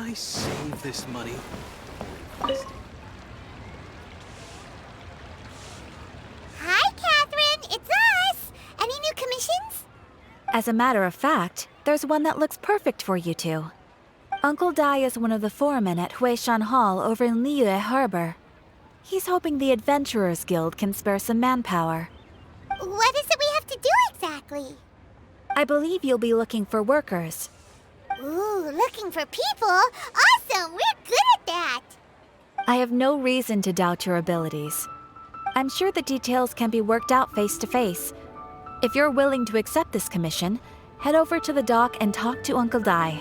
I save this money? Hi, Catherine. It's us. Any new commissions? As a matter of fact, there's one that looks perfect for you two. Uncle Dai is one of the foremen at Huishan Hall over in Liyue Harbor. He's hoping the Adventurers Guild can spare some manpower. What is it we have to do exactly? I believe you'll be looking for workers. Ooh, looking for people? Awesome! We're good at that! I have no reason to doubt your abilities. I'm sure the details can be worked out face to face. If you're willing to accept this commission, head over to the dock and talk to Uncle Dai.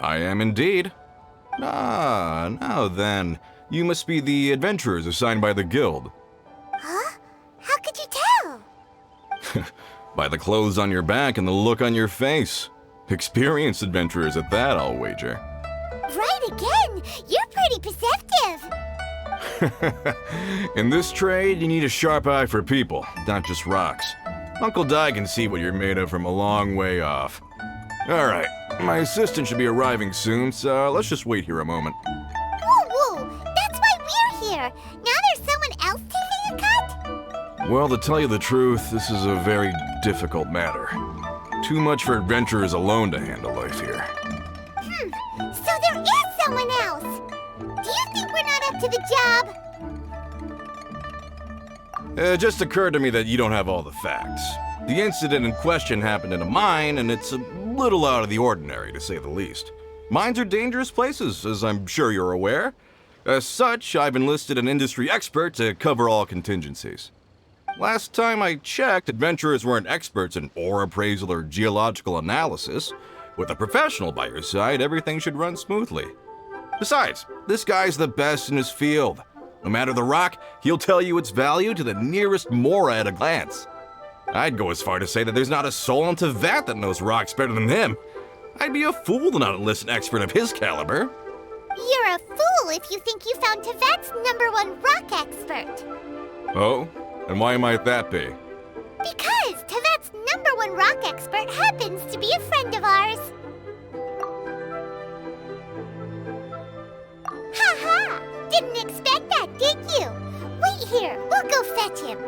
I am indeed. Ah, now then. You must be the adventurers assigned by the guild. Huh? How could you tell? By the clothes on your back and the look on your face. Experienced adventurers at that, I'll wager. Right again! You're pretty perceptive! In this trade, you need a sharp eye for people, not just rocks. Uncle Dai can see what you're made of from a long way off. Alright, my assistant should be arriving soon, so let's just wait here a moment. Woo-woo! That's why we're here! Now there's someone else taking a cut? Well, to tell you the truth, this is a very difficult matter. Too much for adventurers alone to handle life here. So there is someone else! Do you think we're not up to the job? It just occurred to me that you don't have all the facts. The incident in question happened in a mine, and it's a little out of the ordinary, to say the least. Mines are dangerous places, as I'm sure you're aware. As such, I've enlisted an industry expert to cover all contingencies. Last time I checked, adventurers weren't experts in ore appraisal or geological analysis. With a professional by your side, everything should run smoothly. Besides, this guy's the best in his field. No matter the rock, he'll tell you its value to the nearest mora at a glance. I'd go as far to say that there's not a soul on Tevat that knows rocks better than him. I'd be a fool to not enlist an expert of his caliber. You're a fool if you think you found Tevat's #1 rock expert. Oh? And why might that be? Because Tevat's #1 rock expert happens to be a friend of ours. Ha-ha! Didn't expect that, did you? Wait here, we'll go fetch him.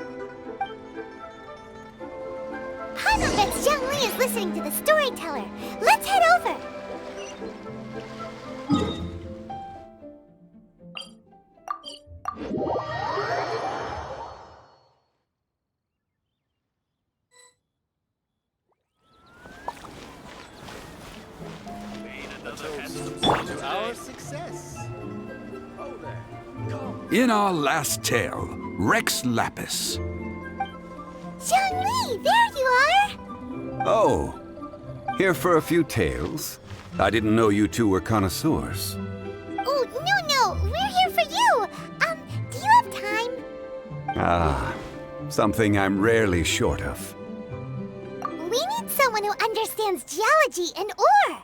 Paimon bets Zhang Li is listening to the storyteller. Let's head over. Our success. Oh there. Come. In our last tale, Rex Lapis. Zhang Li, there you are! Oh, here for a few tales? I didn't know you two were connoisseurs. Oh, no, we're here for you. Do you have time? Ah, something I'm rarely short of. We need someone who understands geology and ore.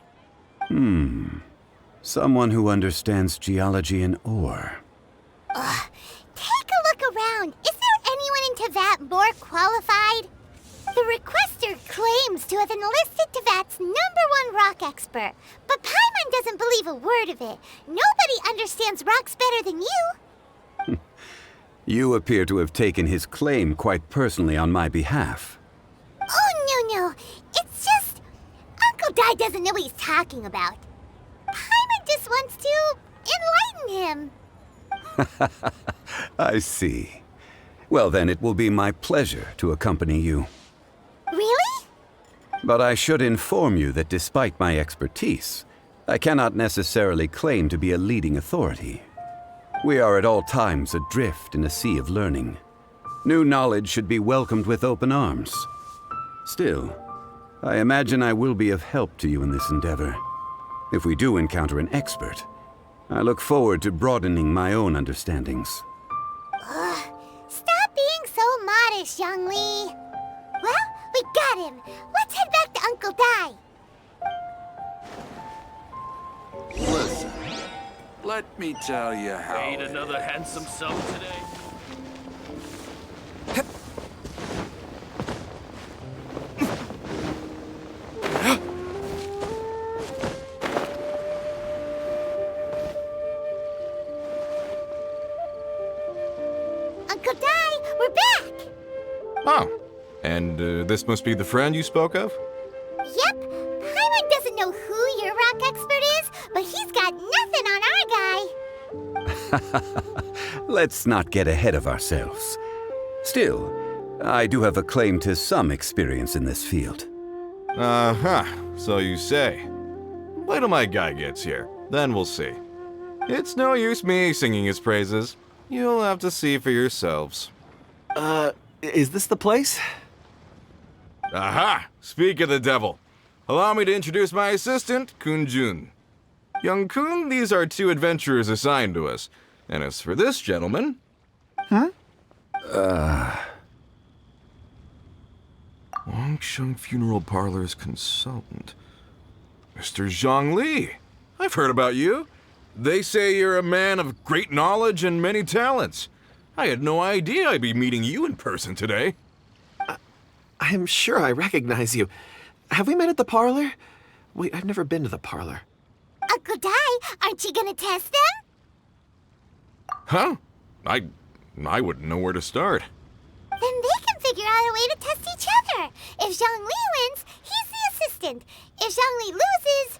Someone who understands geology and ore. Take a look around. Is there anyone in Tevat more qualified? The requester claims to have enlisted Tevat's #1 rock expert, but Paimon doesn't believe a word of it. Nobody understands rocks better than you. You appear to have taken his claim quite personally on my behalf. Oh, no. It's just... Uncle Dai doesn't know what he's talking about. Paimon just wants to enlighten him. I see. Well, then it will be my pleasure to accompany you. Really? But I should inform you that despite my expertise, I cannot necessarily claim to be a leading authority. We are at all times adrift in a sea of learning. New knowledge should be welcomed with open arms. Still, I imagine I will be of help to you in this endeavor. If we do encounter an expert, I look forward to broadening my own understandings. Stop being so modest, Zhongli. Well, we got him. Let's head back to Uncle Dai. Listen, let me tell you how. Ain't another handsome sum today? Uncle Dai, we're back! Oh, and this must be the friend you spoke of? Yep. Paimon doesn't know who your rock expert is, but he's got nothing on our guy. Let's not get ahead of ourselves. Still, I do have a claim to some experience in this field. Uh-huh, so you say. Wait till my guy gets here, then we'll see. It's no use me singing his praises. You'll have to see for yourselves. Is this the place? Aha! Speak of the devil. Allow me to introduce my assistant, Kun-jun. Young Kun, these are two adventurers assigned to us. And as for this gentleman... Wangsheng Funeral Parlor's consultant. Mr. Zhongli. I've heard about you. They say you're a man of great knowledge and many talents. I had no idea I'd be meeting you in person today. I am sure I recognize you. Have we met at the parlor? Wait, I've never been to the parlor. Uncle Dai, aren't you gonna test them? Huh? I wouldn't know where to start. Then they can figure out a way to test each other. If Zhongli wins, he's the assistant. If Zhongli loses...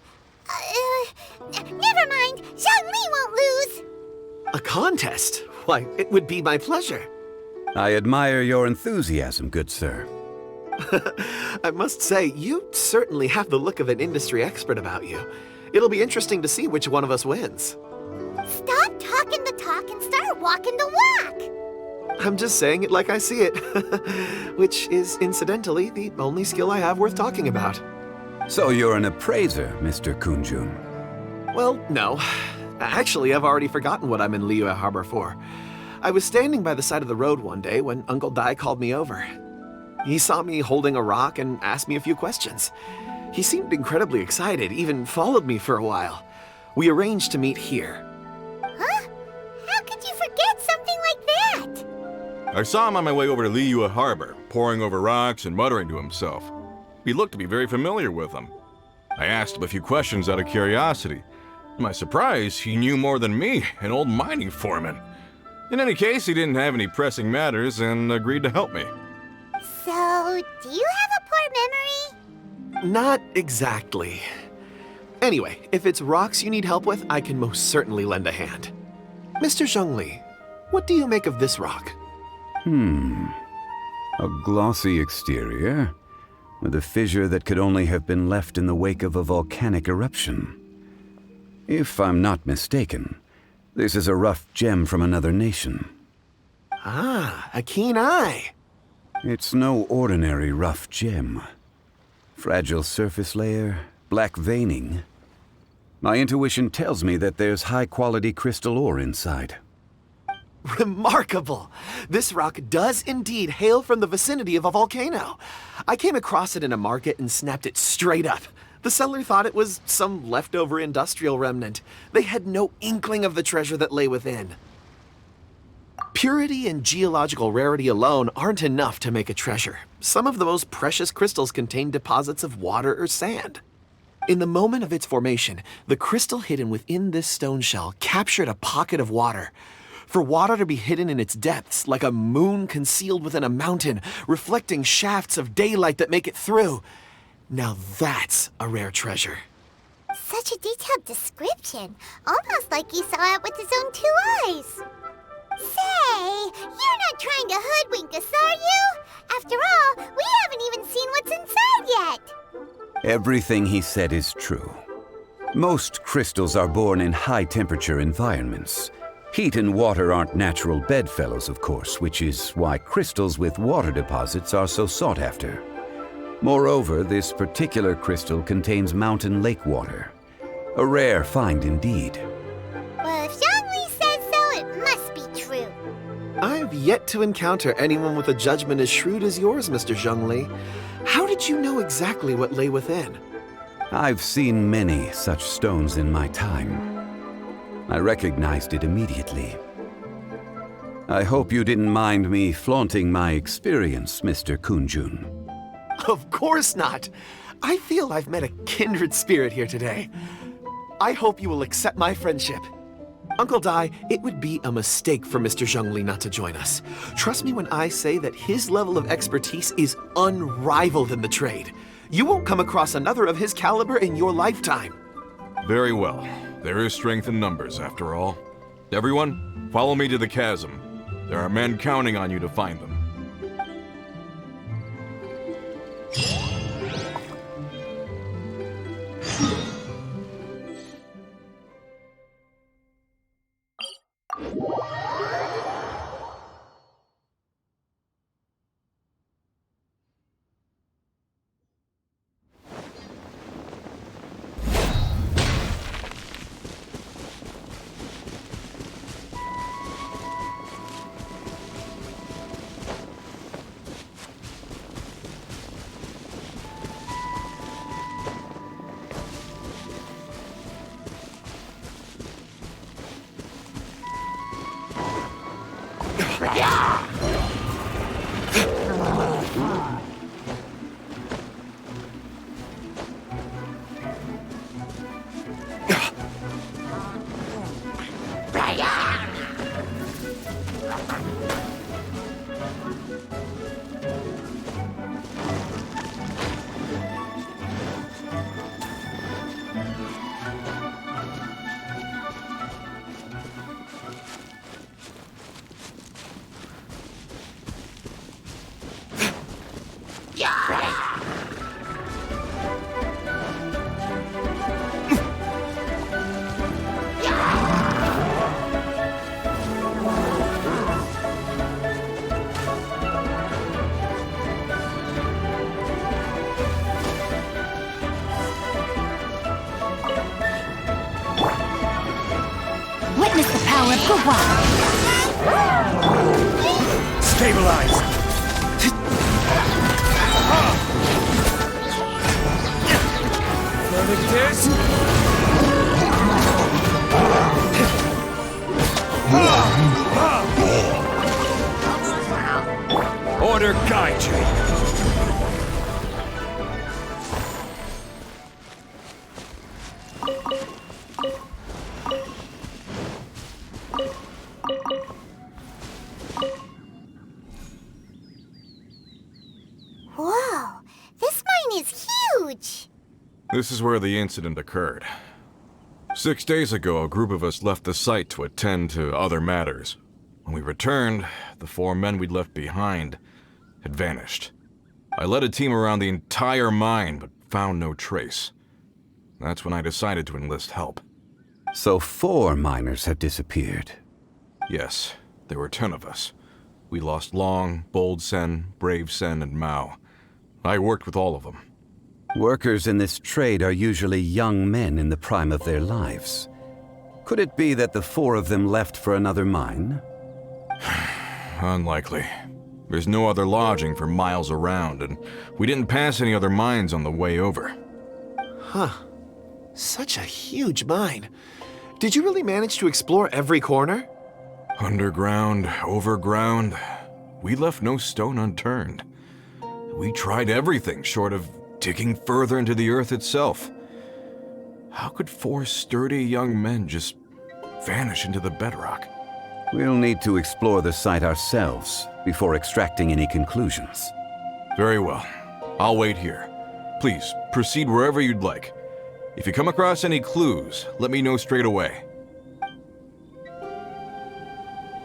never mind. Zhongli won't lose. A contest? Why, it would be my pleasure. I admire your enthusiasm, good sir. I must say, you certainly have the look of an industry expert about you. It'll be interesting to see which one of us wins. Stop talking the talk and start walking the walk. I'm just saying it like I see it. Which is, incidentally, the only skill I have worth talking about. So you're an appraiser, Mr. Kun-jun. Well, no. Actually, I've already forgotten what I'm in Liyue Harbor for. I was standing by the side of the road one day when Uncle Dai called me over. He saw me holding a rock and asked me a few questions. He seemed incredibly excited, even followed me for a while. We arranged to meet here. Huh? How could you forget something like that? I saw him on my way over to Liyue Harbor, poring over rocks and muttering to himself. He looked to be very familiar with them. I asked him a few questions out of curiosity. To my surprise, he knew more than me, an old mining foreman. In any case, he didn't have any pressing matters and agreed to help me. So, do you have a poor memory? Not exactly. Anyway, if it's rocks you need help with, I can most certainly lend a hand. Mr. Zhongli, what do you make of this rock? A glossy exterior, with a fissure that could only have been left in the wake of a volcanic eruption. If I'm not mistaken, this is a rough gem from another nation. Ah, a keen eye. It's no ordinary rough gem. Fragile surface layer, black veining. My intuition tells me that there's high-quality crystal ore inside. Remarkable! This rock does indeed hail from the vicinity of a volcano. I came across it in a market and snapped it straight up. The seller thought it was some leftover industrial remnant. They had no inkling of the treasure that lay within. Purity and geological rarity alone aren't enough to make a treasure. Some of the most precious crystals contain deposits of water or sand. In the moment of its formation, the crystal hidden within this stone shell captured a pocket of water. For water to be hidden in its depths, like a moon concealed within a mountain, reflecting shafts of daylight that make it through. Now that's a rare treasure. Such a detailed description, almost like he saw it with his own 2 eyes. Say, you're not trying to hoodwink us, are you? After all, we haven't even seen what's inside yet. Everything he said is true. Most crystals are born in high-temperature environments. Heat and water aren't natural bedfellows, of course, which is why crystals with water deposits are so sought after. Moreover, this particular crystal contains mountain lake water. A rare find indeed. Well, have yet to encounter anyone with a judgment as shrewd as yours, Mr. Zhongli. How did you know exactly what lay within? I've seen many such stones in my time. I recognized it immediately. I hope you didn't mind me flaunting my experience, Mr. Kunjun. Of course not. I feel I've met a kindred spirit here today. I hope you will accept my friendship. Uncle Dai, it would be a mistake for Mr. Zhongli not to join us. Trust me when I say that his level of expertise is unrivaled in the trade. You won't come across another of his caliber in your lifetime. Very well. There is strength in numbers, after all. Everyone, follow me to the chasm. There are men counting on you to find them. Witness the power of Gugwa. Stabilize! Like this? Order guide you. Whoa, this mine is huge! This is where the incident occurred. 6 days ago, a group of us left the site to attend to other matters. When we returned, the 4 men we'd left behind had vanished. I led a team around the entire mine, but found no trace. That's when I decided to enlist help. So 4 miners have disappeared. Yes, there were 10 of us. We lost Long, Bold Sen, Brave Sen, and Mao. I worked with all of them. Workers in this trade are usually young men in the prime of their lives. Could it be that the 4 of them left for another mine? Unlikely. There's no other lodging for miles around, and we didn't pass any other mines on the way over. Huh. Such a huge mine. Did you really manage to explore every corner? Underground, overground, we left no stone unturned. We tried everything short of digging further into the earth itself. How could 4 sturdy young men just vanish into the bedrock? We'll need to explore the site ourselves before extracting any conclusions. Very well. I'll wait here. Please, proceed wherever you'd like. If you come across any clues, let me know straight away.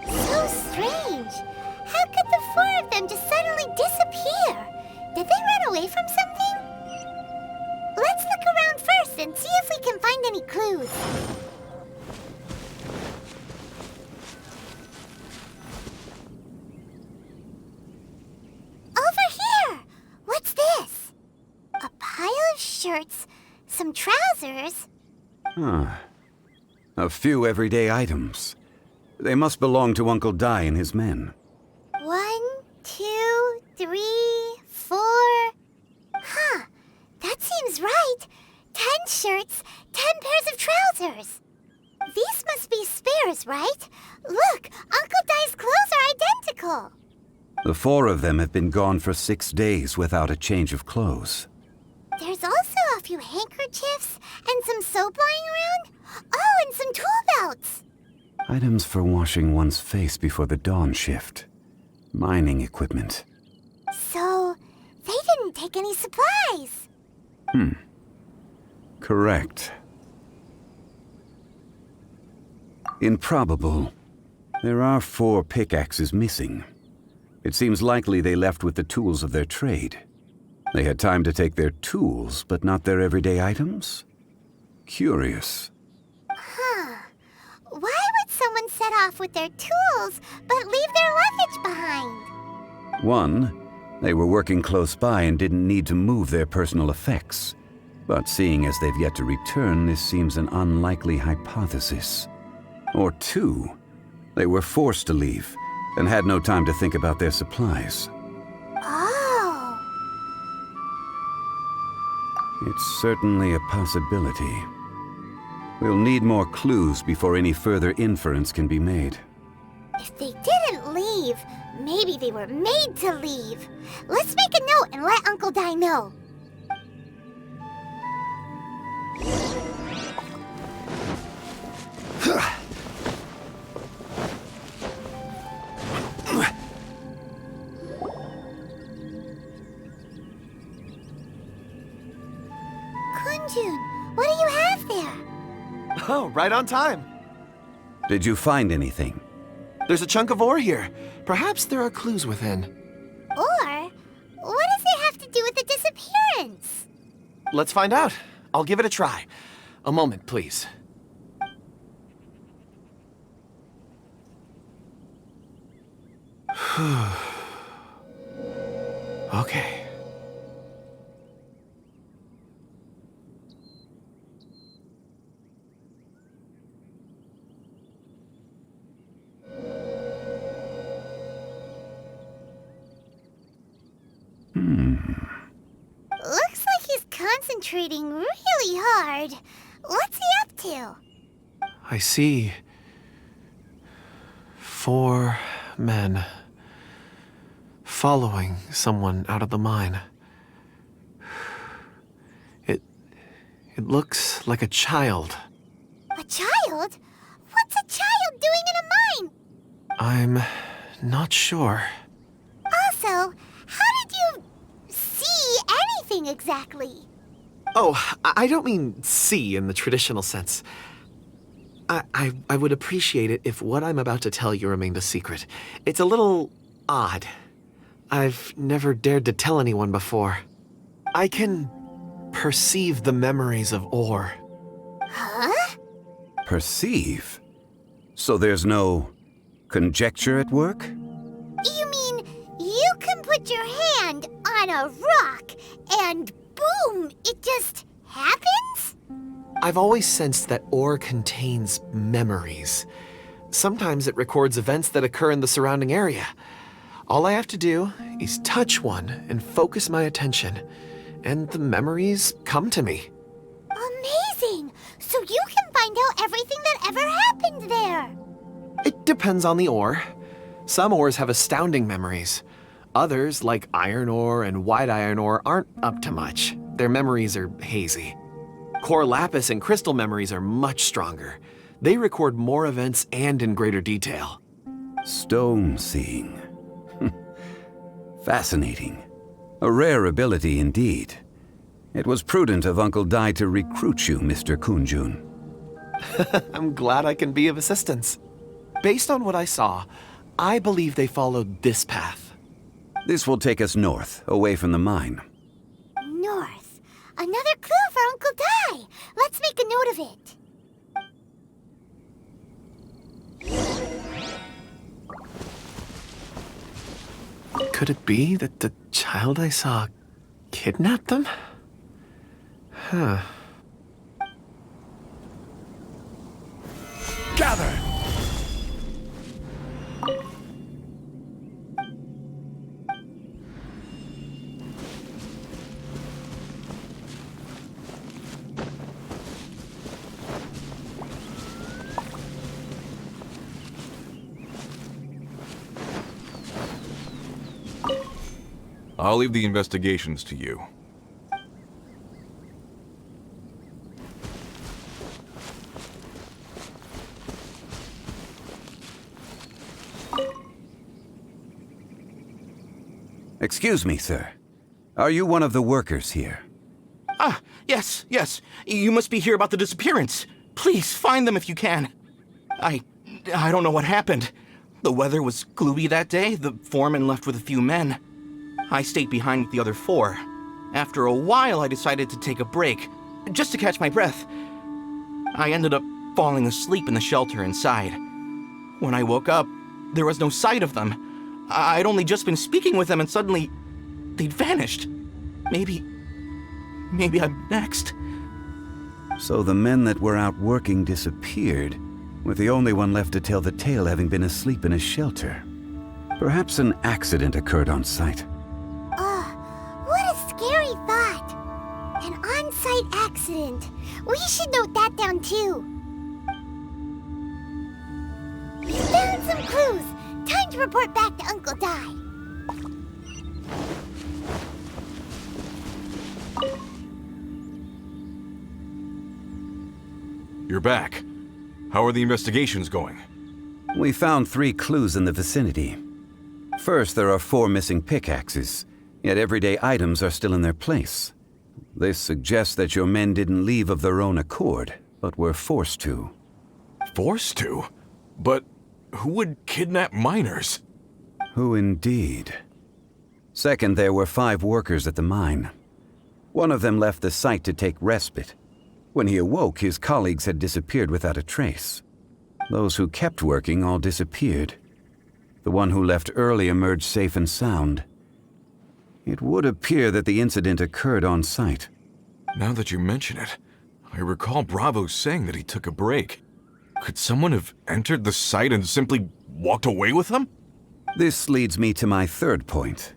So strange. How could the 4 of them just suddenly disappear? Did they run away from something? Let's look around first and see if we can find any clues. Over here! What's this? A pile of shirts, some trousers. A few everyday items. They must belong to Uncle Dai and his men. 3, 4... Huh, that seems right. 10 shirts, 10 pairs of trousers. These must be spares, right? Look, Uncle Dai's clothes are identical. The 4 of them have been gone for 6 days without a change of clothes. There's also a few handkerchiefs and some soap lying around. Oh, and some tool belts. Items for washing one's face before the dawn shift. Mining equipment. So, they didn't take any supplies. Correct. Improbable. There are 4 pickaxes missing. It seems likely they left with the tools of their trade. They had time to take their tools, but not their everyday items? Curious. Huh. Why would someone set off with their tools, but leave their luggage behind? 1, they were working close by and didn't need to move their personal effects. But seeing as they've yet to return, this seems an unlikely hypothesis. Or 2, they were forced to leave and had no time to think about their supplies. Oh. It's certainly a possibility. We'll need more clues before any further inference can be made. If they didn't leave, maybe they were made to leave. Let's make a note and let Uncle Dai know. Kunjun, what do you have there? Oh, right on time. Did you find anything? There's a chunk of ore here. Perhaps there are clues within. Or, what does it have to do with the disappearance? Let's find out. I'll give it a try. A moment, please. Okay. Looks like he's concentrating really hard. What's he up to? I see 4 men following someone out of the mine. It looks like a child. A child? What's a child doing in a mine? I'm not sure. Also, how did you see anything exactly? Oh, I don't mean see in the traditional sense. I would appreciate it if what I'm about to tell you remained a secret. It's a little odd. I've never dared to tell anyone before. I can perceive the memories of ore. Huh? Perceive? So there's no conjecture at work? You mean you can put your hand on a rock and boom, it just happens? I've always sensed that ore contains memories. Sometimes it records events that occur in the surrounding area. All I have to do is touch one and focus my attention, and the memories come to me. Amazing! So you can find out everything that ever happened there. It depends on the ore. Some ores have astounding memories. Others, like iron ore and white iron ore, aren't up to much. Their memories are hazy. Core lapis and crystal memories are much stronger. They record more events and in greater detail. Stone seeing. Fascinating. A rare ability indeed. It was prudent of Uncle Dai to recruit you, Mr. Kunjun. I'm glad I can be of assistance. Based on what I saw, I believe they followed this path. This will take us north, away from the mine. North. Another clue for Uncle Dai. Let's make a note of it. Could it be that the child I saw kidnapped them? Huh. Gather! I'll leave the investigations to you. Excuse me, sir. Are you one of the workers here? Ah, yes. You must be here about the disappearance. Please, find them if you can. I don't know what happened. The weather was gloomy that day. The foreman left with a few men. I stayed behind with the other 4. After a while, I decided to take a break, just to catch my breath. I ended up falling asleep in the shelter inside. When I woke up, there was no sight of them. I'd only just been speaking with them and suddenly they'd vanished. Maybe I'm next. So the men that were out working disappeared, with the only one left to tell the tale having been asleep in a shelter. Perhaps an accident occurred on site. What a scary thought. An on-site accident. We should note that down too. We found some clues. Time to report back to Uncle Di. You're back. How are the investigations going? We found 3 clues in the vicinity. First, there are 4 missing pickaxes, yet everyday items are still in their place. This suggests that your men didn't leave of their own accord, but were forced to. Forced to? But who would kidnap miners? Who indeed? Second, there were 5 workers at the mine. One of them left the site to take respite. When he awoke, his colleagues had disappeared without a trace. Those who kept working all disappeared. The one who left early emerged safe and sound. It would appear that the incident occurred on site. Now that you mention it, I recall Bravo saying that he took a break. Could someone have entered the site and simply walked away with him? This leads me to my third point.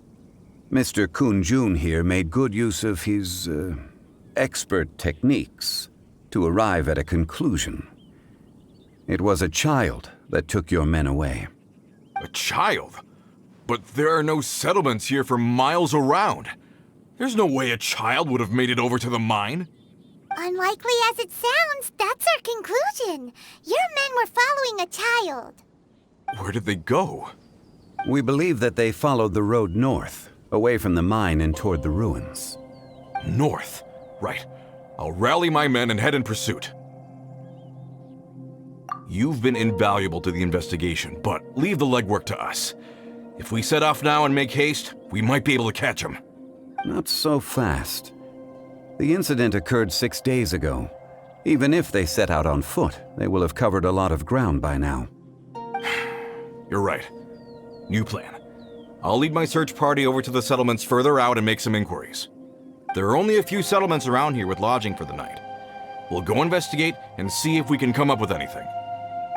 Mr. Kun-jun here made good use of his, expert techniques to arrive at a conclusion. It was a child that took your men away. A child? But there are no settlements here for miles around. There's no way a child would have made it over to the mine. Unlikely as it sounds, that's our conclusion. Your men were following a child. Where did they go? We believe that they followed the road north, away from the mine and toward the ruins. North? Right. I'll rally my men and head in pursuit. You've been invaluable to the investigation, but leave the legwork to us. If we set off now and make haste, we might be able to catch them. Not so fast. The incident occurred 6 days ago. Even if they set out on foot, they will have covered a lot of ground by now. You're right. New plan. I'll lead my search party over to the settlements further out and make some inquiries. There are only a few settlements around here with lodging for the night. We'll go investigate and see if we can come up with anything.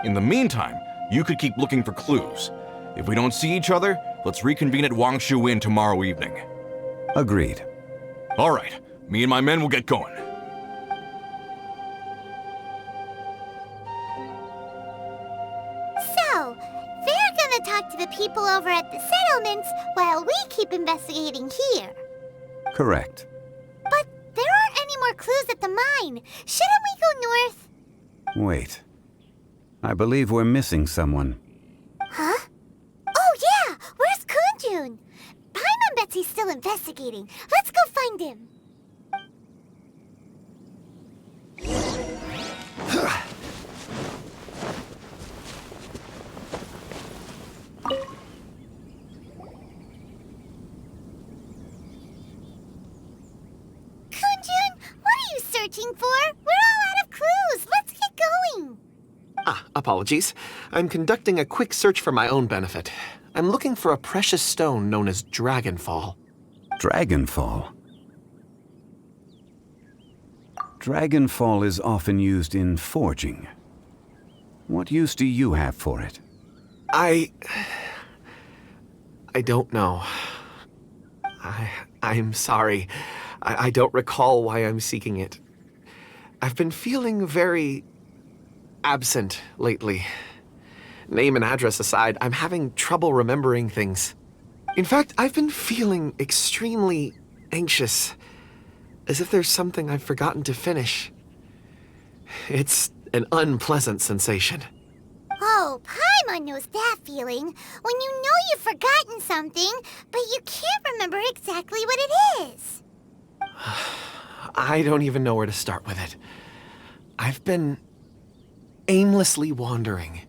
In the meantime, you could keep looking for clues. If we don't see each other, let's reconvene at Wangshu Inn tomorrow evening. Agreed. All right. Me and my men will get going. So, they're gonna talk to the people over at the settlements while we keep investigating here. Correct. But there aren't any more clues at the mine. Shouldn't we go north? Wait. I believe we're missing someone. Huh? Oh yeah! Where's Kunjun? Paimon bets he's still investigating. Let's go find him. Kunjun, what are you searching for? We're all out of clues. Let's get going. Apologies. I'm conducting a quick search for my own benefit. I'm looking for a precious stone known as Dragonfall. Dragonfall? Dragonfall is often used in forging. What use do you have for it? I don't know. I'm sorry. I don't recall why I'm seeking it. I've been feeling very absent lately. Name and address aside, I'm having trouble remembering things. In fact, I've been feeling extremely anxious, as if there's something I've forgotten to finish. It's an unpleasant sensation. Oh, Paimon knows that feeling. When you know you've forgotten something, but you can't remember exactly what it is. I don't even know where to start with it. I've been aimlessly wandering.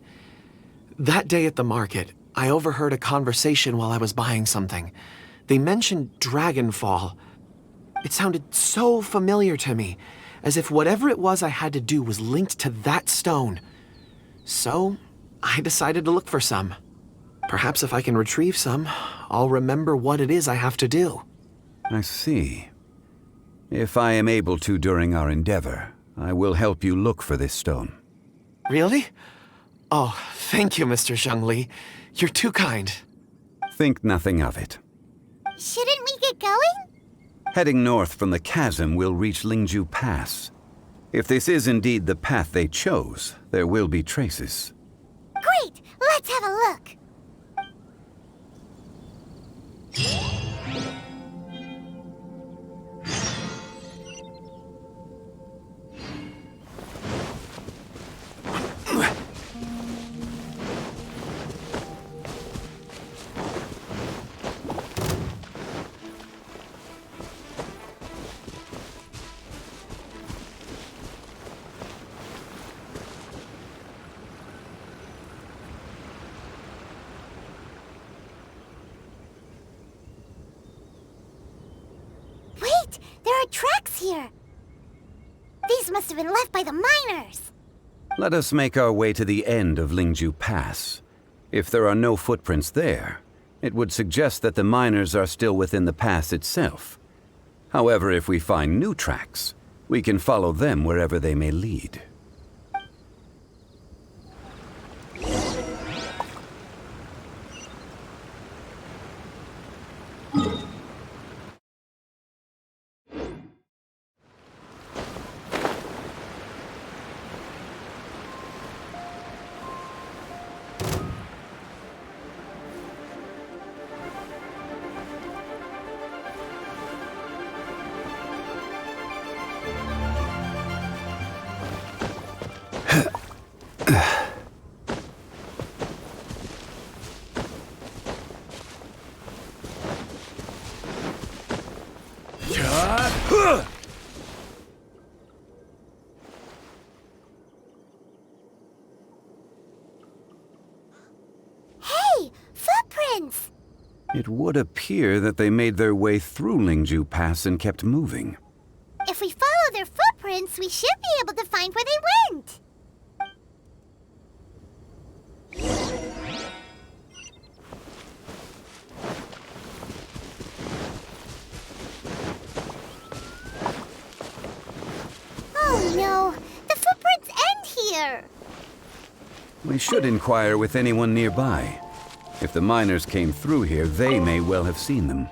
That day at the market, I overheard a conversation while I was buying something. They mentioned Dragonfall. It sounded so familiar to me, as if whatever it was I had to do was linked to that stone. So, I decided to look for some. Perhaps if I can retrieve some, I'll remember what it is I have to do. I see. If I am able to during our endeavor, I will help you look for this stone. Really? Oh, thank you, Mr. Zhongli. You're too kind. Think nothing of it. Shouldn't we get going? Heading north from the chasm, we'll reach Lingju Pass. If this is indeed the path they chose, there will be traces. Great! Let's have a look. Wait! There are tracks here! These must have been left by the miners! Let us make our way to the end of Lingju Pass. If there are no footprints there, it would suggest that the miners are still within the pass itself. However, if we find new tracks, we can follow them wherever they may lead. Hey! Footprints! It would appear that they made their way through Lingju Pass and kept moving. If we follow their footprints, we should be able to find where they went. Oh no! The footprints end here! We should inquire with anyone nearby. If the miners came through here, they may well have seen them.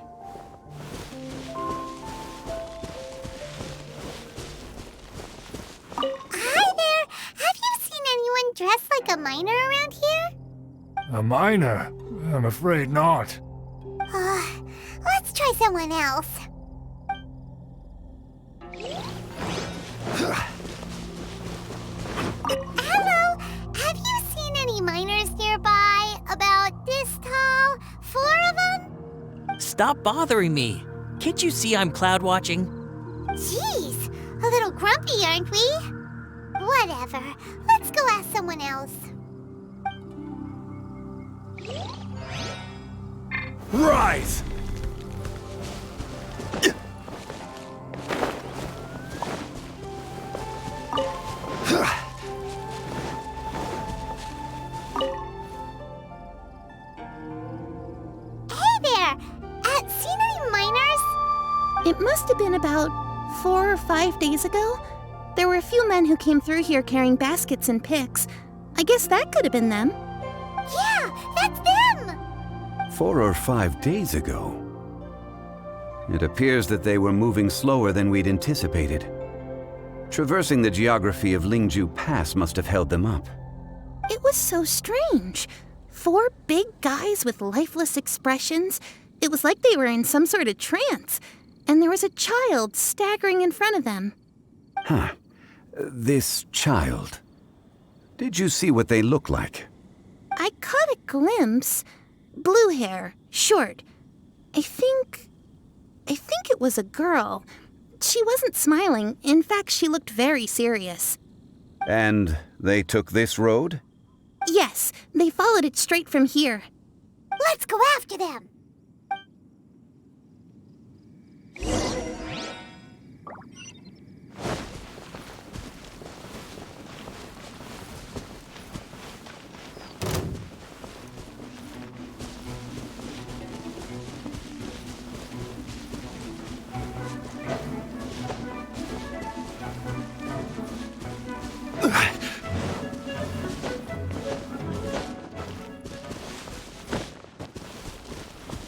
Hi there! Have you seen anyone dressed like a miner around here? A miner? I'm afraid not. Let's try someone else. Hello? Have you seen any miners nearby? About this tall? 4 of them? Stop bothering me. Can't you see I'm cloud watching? Jeez, a little grumpy, aren't we? Whatever. Let's go ask someone else. Rise! Hey there! Seen any miners? It must have been about 4 or 5 days ago. There were a few men who came through here carrying baskets and picks. I guess that could have been them. Yeah, that's them! 4 or 5 days ago. It appears that they were moving slower than we'd anticipated. Traversing the geography of Lingju Pass must have held them up. It was so strange. 4 big guys with lifeless expressions, It was like they were in some sort of trance, and there was a child staggering in front of them. Huh. This child. Did you see what they look like? I caught a glimpse. Blue hair, short. I think it was a girl. She wasn't smiling. In fact, she looked very serious. And they took this road? Yes, they followed it straight from here. Let's go after them.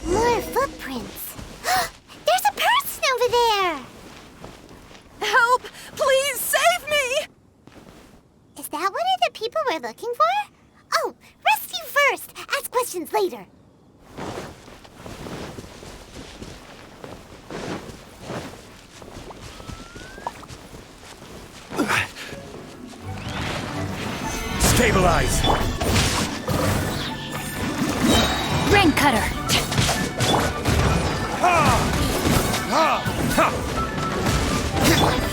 More footprints. There's a person over there. Help! Please save me! Is that one of the people we're looking for? Oh, rescue first. Ask questions later. Stabilize! Brain cutter.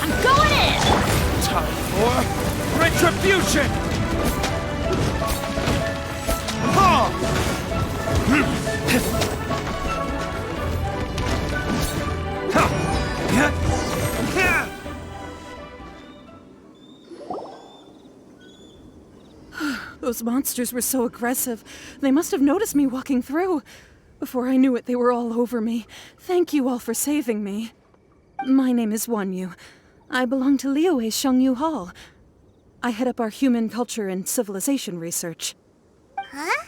I'm going in. Time for retribution! Those monsters were so aggressive. They must have noticed me walking through. Before I knew it, they were all over me. Thank you all for saving me. My name is Wanyu. I belong to Liyue Shengyu Hall. I head up our human culture and civilization research. Huh?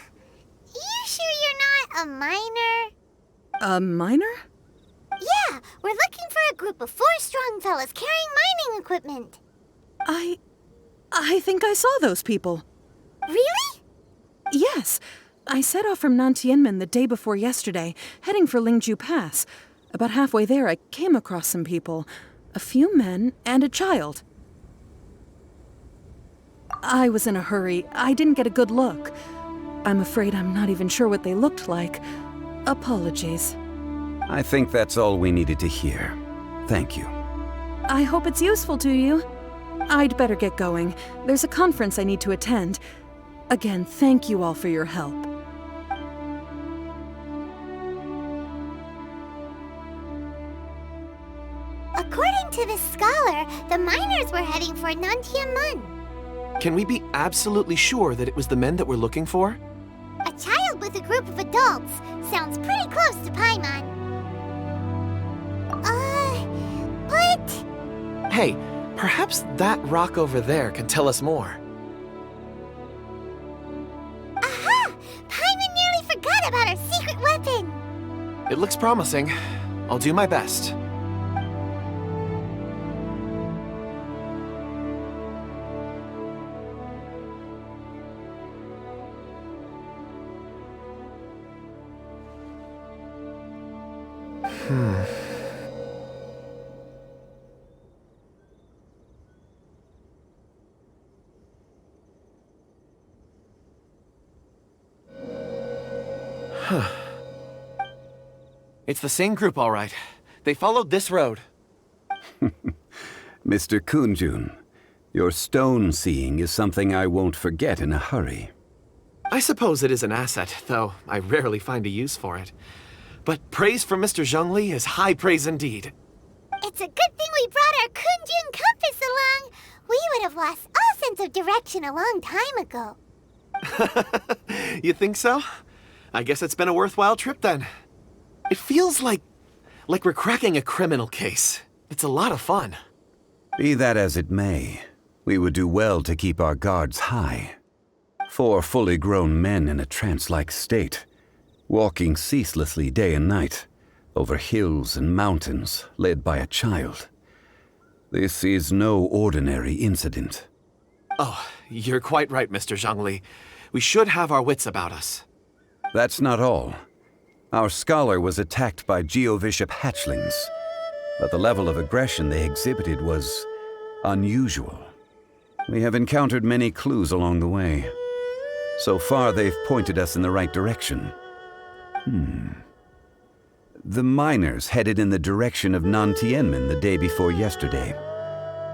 You sure you're not a miner? A miner? Yeah, we're looking for a group of 4 strong fellas carrying mining equipment. I think I saw those people. Really? Yes. I set off from Nantianmen the day before yesterday, heading for Lingju Pass. About halfway there, I came across some people. A few men and a child. I was in a hurry. I didn't get a good look. I'm afraid I'm not even sure what they looked like. Apologies. I think that's all we needed to hear. Thank you. I hope it's useful to you. I'd better get going. There's a conference I need to attend. Again, thank you all for your help. According to this scholar, the miners were heading for Nantianmen. Can we be absolutely sure that it was the men that we're looking for? A child with a group of adults sounds pretty close to Paimon. But... Hey, perhaps that rock over there can tell us more. Aha! Paimon nearly forgot about our secret weapon! It looks promising. I'll do my best. It's the same group, all right. They followed this road. Mr. Kunjun, your stone seeing is something I won't forget in a hurry. I suppose it is an asset, though I rarely find a use for it. But praise from Mr. Zhongli is high praise indeed. It's a good thing we brought our Kunjun compass along. We would have lost all sense of direction a long time ago. You think so? I guess it's been a worthwhile trip then. It feels like we're cracking a criminal case. It's a lot of fun. Be that as it may, we would do well to keep our guards high. 4 fully grown men in a trance-like state, walking ceaselessly day and night, over hills and mountains, led by a child. This is no ordinary incident. Oh, you're quite right, Mr. Zhongli. We should have our wits about us. That's not all. Our scholar was attacked by Geovishap hatchlings, but the level of aggression they exhibited was unusual. We have encountered many clues along the way. So far, they've pointed us in the right direction. The miners headed in the direction of Nantienmen the day before yesterday.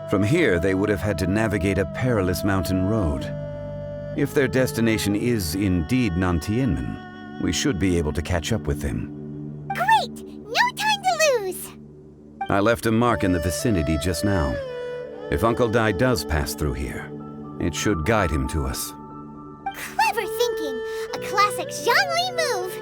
From here, they would have had to navigate a perilous mountain road. If their destination is indeed Nantienmen, we should be able to catch up with them. Great! No time to lose! I left a mark in the vicinity just now. If Uncle Dai does pass through here, it should guide him to us. Clever thinking! A classic Zhongli move!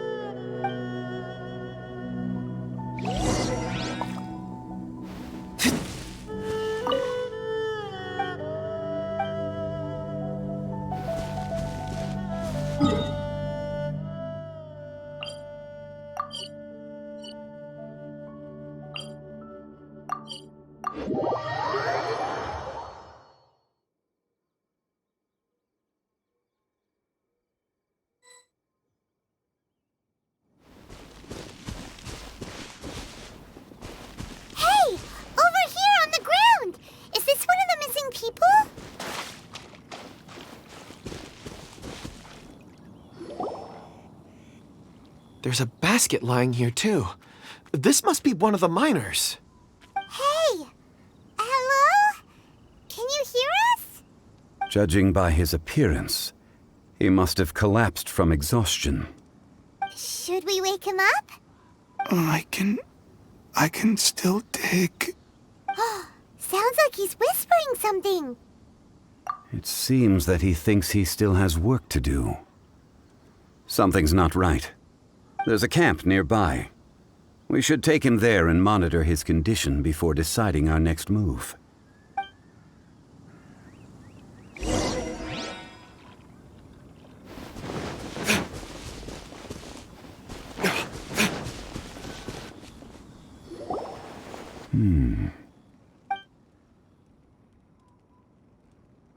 There's a basket lying here, too. This must be one of the miners. Hey! Hello? Can you hear us? Judging by his appearance, he must have collapsed from exhaustion. Should we wake him up? I can still dig. Sounds like he's whispering something. It seems that he thinks he still has work to do. Something's not right. There's a camp nearby. We should take him there and monitor his condition before deciding our next move.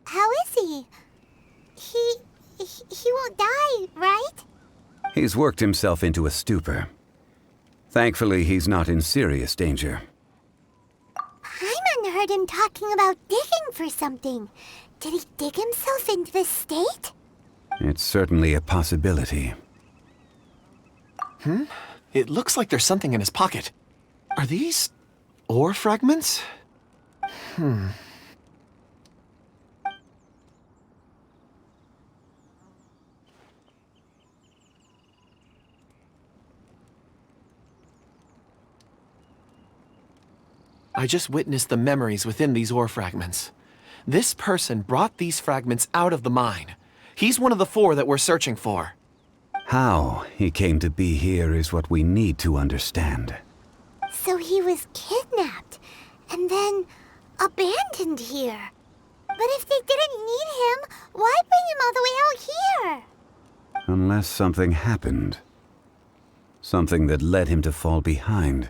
How is he? He won't die, right? He's worked himself into a stupor. Thankfully, he's not in serious danger. Paimon heard him talking about digging for something. Did he dig himself into this state? It's certainly a possibility. It looks like there's something in his pocket. Are these ore fragments? I just witnessed the memories within these ore fragments. This person brought these fragments out of the mine. He's one of the 4 that we're searching for. How he came to be here is what we need to understand. So he was kidnapped, and then abandoned here. But if they didn't need him, why bring him all the way out here? Unless something happened. Something that led him to fall behind.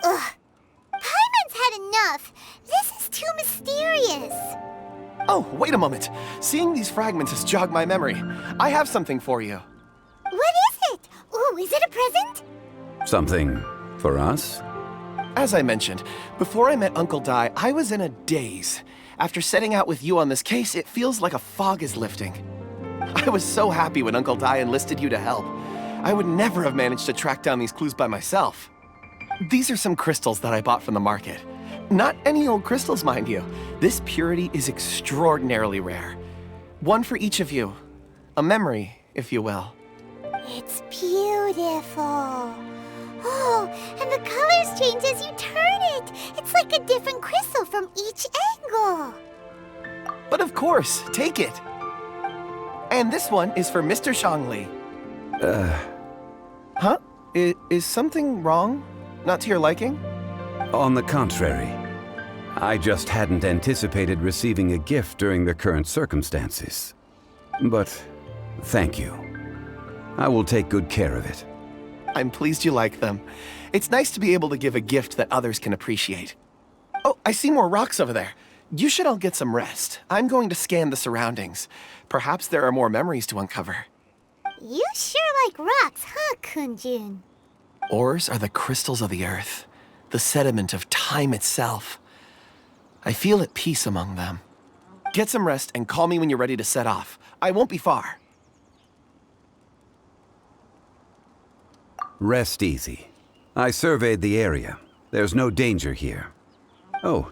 Ugh. Paimon's had enough. This is too mysterious. Oh, wait a moment. Seeing these fragments has jogged my memory. I have something for you. What is it? Ooh, is it a present? Something for us? As I mentioned, before I met Uncle Dai, I was in a daze. After setting out with you on this case, it feels like a fog is lifting. I was so happy when Uncle Dai enlisted you to help. I would never have managed to track down these clues by myself. These are some crystals that I bought from the market. Not any old crystals, mind you. This purity is extraordinarily rare. One for each of you. A memory, if you will. It's beautiful. Oh, and the colors change as you turn it. It's like a different crystal from each angle. But of course, take it. And this one is for Mr. Zhongli. Huh? Is something wrong? Not to your liking? On the contrary. I just hadn't anticipated receiving a gift during the current circumstances. But thank you. I will take good care of it. I'm pleased you like them. It's nice to be able to give a gift that others can appreciate. Oh, I see more rocks over there. You should all get some rest. I'm going to scan the surroundings. Perhaps there are more memories to uncover. You sure like rocks, huh, Kunjun? Ores are the crystals of the earth, the sediment of time itself. I feel at peace among them. Get some rest and call me when you're ready to set off. I won't be far. Rest easy. I surveyed the area. There's no danger here. Oh,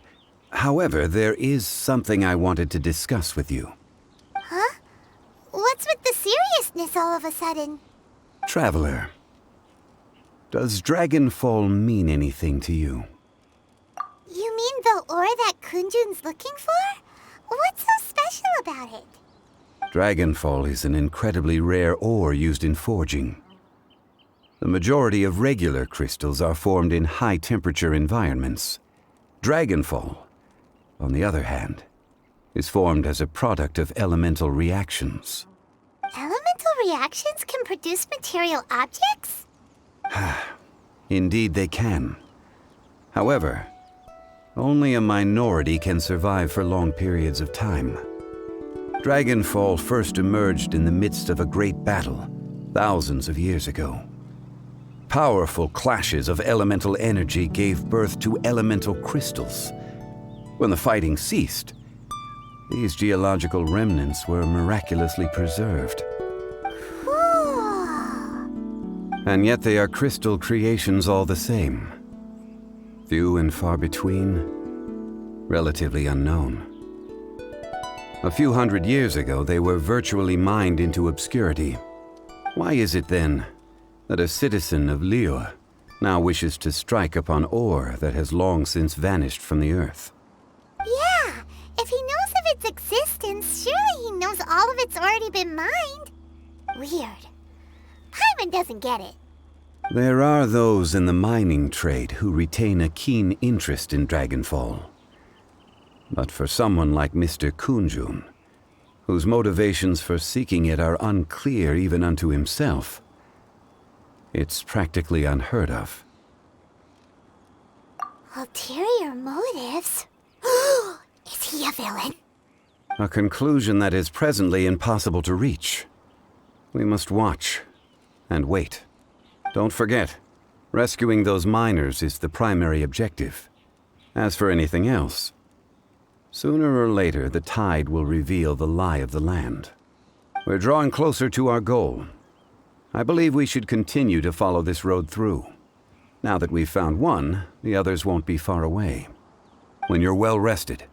however, there is something I wanted to discuss with you. Huh? What's with the seriousness all of a sudden? Traveler, does Dragonfall mean anything to you? You mean the ore that Kunjun's looking for? What's so special about it? Dragonfall is an incredibly rare ore used in forging. The majority of regular crystals are formed in high-temperature environments. Dragonfall, on the other hand, is formed as a product of elemental reactions. Elemental reactions can produce material objects? Indeed they can. However, only a minority can survive for long periods of time. Dragonfall first emerged in the midst of a great battle, thousands of years ago. Powerful clashes of elemental energy gave birth to elemental crystals. When the fighting ceased, these geological remnants were miraculously preserved. Cool. And yet they are crystal creations all the same. Few and far between, relatively unknown. A few hundred years ago, they were virtually mined into obscurity. Why is it then that a citizen of Liyue now wishes to strike upon ore that has long since vanished from the earth? Yeah, if he knows of its existence, surely he knows all of it's already been mined. Weird. Paimon doesn't get it. There are those in the mining trade who retain a keen interest in Dragonfall. But for someone like Mr. Kunjun, whose motivations for seeking it are unclear even unto himself, it's practically unheard of. Ulterior motives? Is he a villain? A conclusion that is presently impossible to reach. We must watch and wait. Don't forget, rescuing those miners is the primary objective. As for anything else, sooner or later the tide will reveal the lie of the land. We're drawing closer to our goal. I believe we should continue to follow this road through. Now that we've found one, the others won't be far away. When you're well rested,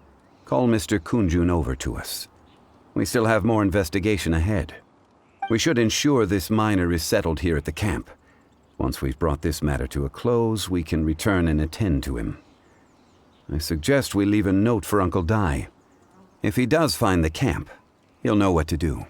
call Mr. Kunjun over to us. We still have more investigation ahead. We should ensure this miner is settled here at the camp. Once we've brought this matter to a close, we can return and attend to him. I suggest we leave a note for Uncle Dai. If he does find the camp, he'll know what to do.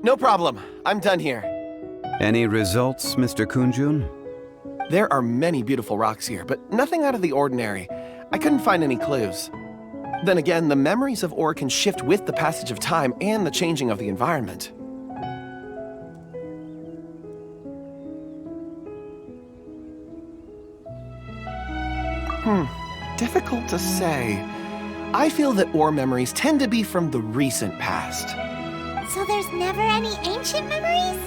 No problem. I'm done here. Any results, Mr. Kunjun? There are many beautiful rocks here, but nothing out of the ordinary. I couldn't find any clues. Then again, the memories of ore can shift with the passage of time and the changing of the environment. Difficult to say. I feel that ore memories tend to be from the recent past. So there's never any ancient memories?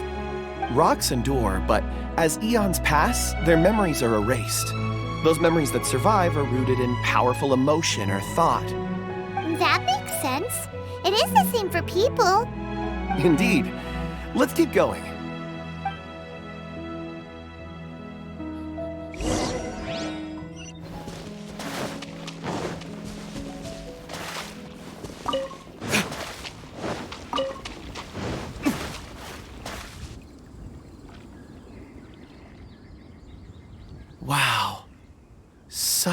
Rocks endure, but as eons pass, their memories are erased. Those memories that survive are rooted in powerful emotion or thought. That makes sense. It is the same for people. Indeed. Let's keep going.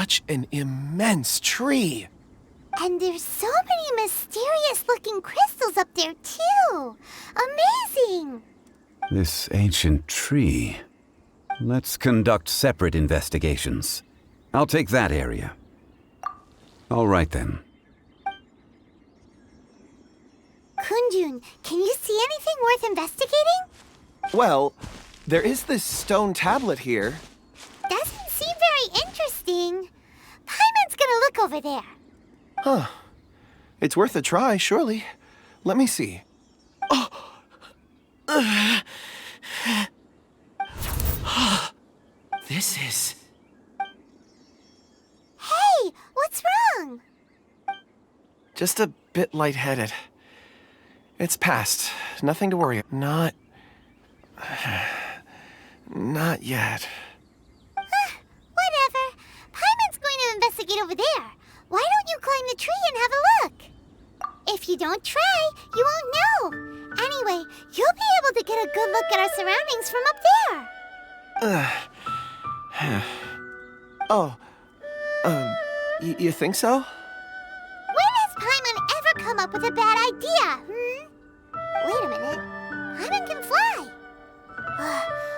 such an immense tree. And there's so many mysterious-looking crystals up there, too. Amazing! This ancient tree. Let's conduct separate investigations. I'll take that area. All right, then. Kunjun, can you see anything worth investigating? Well, there is this stone tablet here. Doesn't seem very interesting. Paimon's gonna look over there. Huh. It's worth a try, surely. Let me see. This is... Hey, what's wrong? just a bit lightheaded. It's past. Nothing to worry about. Not yet. Whatever. Paimon's going to investigate over there. Why don't you climb the tree and have a look? If you don't try, you won't know. Anyway, you'll be able to get a good look at our surroundings from up there. You think so? When has Paimon ever come up with a bad idea, Wait a minute. Paimon can fly.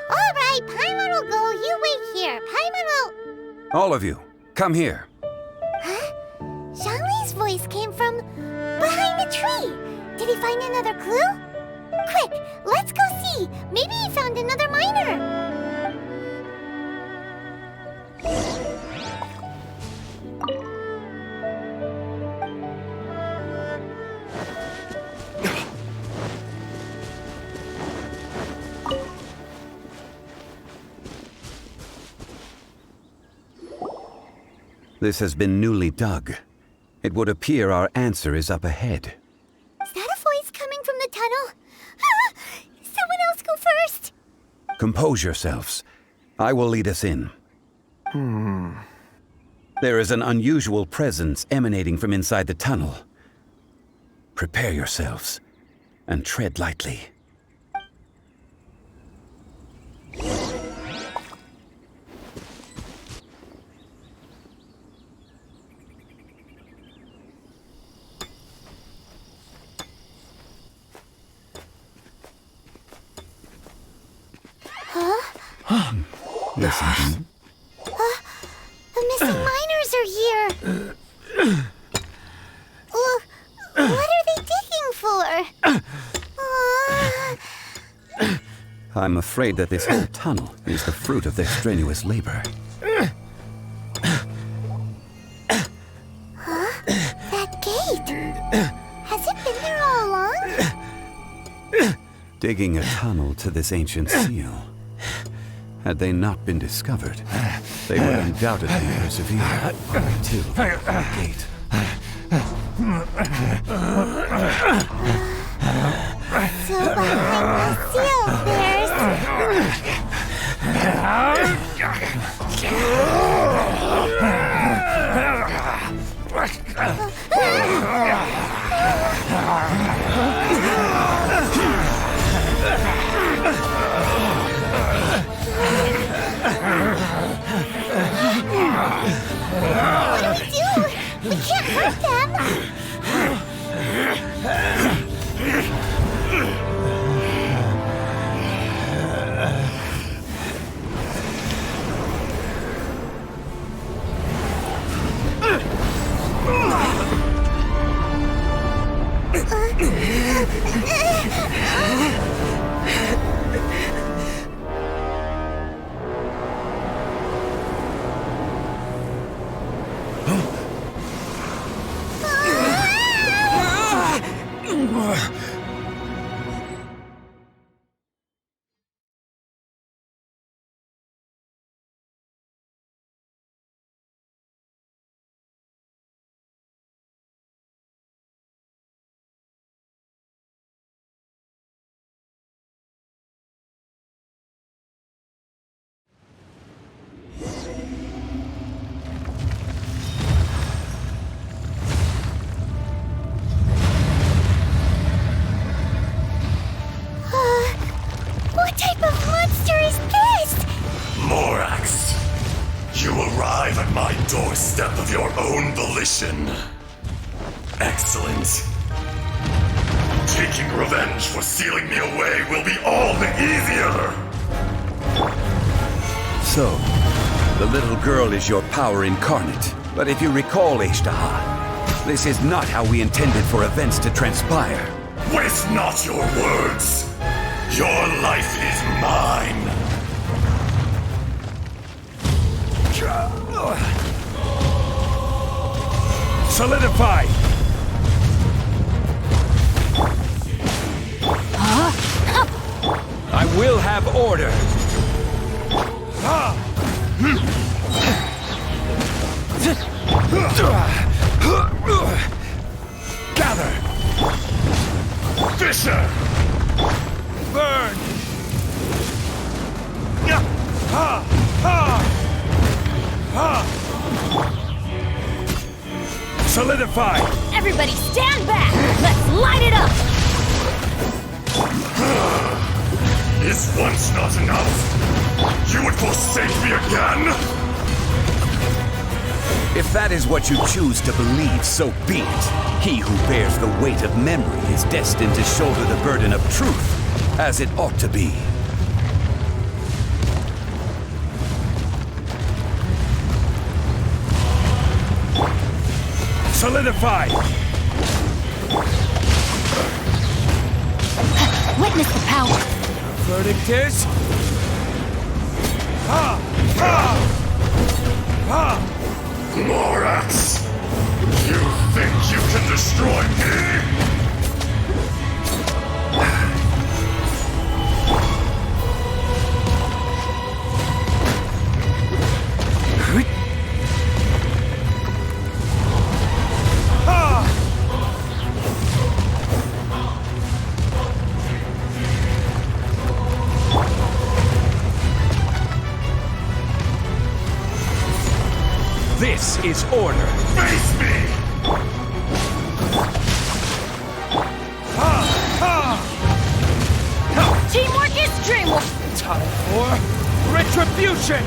All right, Paimon will go. You wait here. Paimon will... All of you, come here. Huh? Zhongli's voice came from behind the tree. Did he find another clue? Quick, let's go see. Maybe he found another miner. This has been newly dug. It would appear our answer is up ahead. Is that a voice coming from the tunnel? Someone else go first. Compose yourselves. I will lead us in. There is an unusual presence emanating from inside the tunnel. Prepare yourselves and tread lightly. Listen. The missing miners are here. What are they digging for? I'm afraid that this whole tunnel is the fruit of their strenuous labor. That gate. Has it been there all along? Digging a tunnel to this ancient seal. Had they not been discovered, they would undoubtedly persevere until the gate. So behind the seal, there's... What do we do? We can't hurt them. step of your own volition. Excellent. Taking revenge for sealing me away will be all the easier. So, the little girl is your power incarnate. But if you recall, Ashtaha, this is not how we intended for events to transpire. Waste not your words. Your life is mine. Solidify! I will have order. Gather! Fisher! Burn! Ha! Ha! Ha! Solidify! Everybody stand back! Let's light it up! Is once not enough? You would forsake me again? If that is what you choose to believe, so be it. He who bears the weight of memory is destined to shoulder the burden of truth, as it ought to be. Solidify! Witness the power! Verdict is... Ha! Ha! Ha! Morax! You think you can destroy me? This is order. Face me! Teamwork is dreamwork! Time for retribution!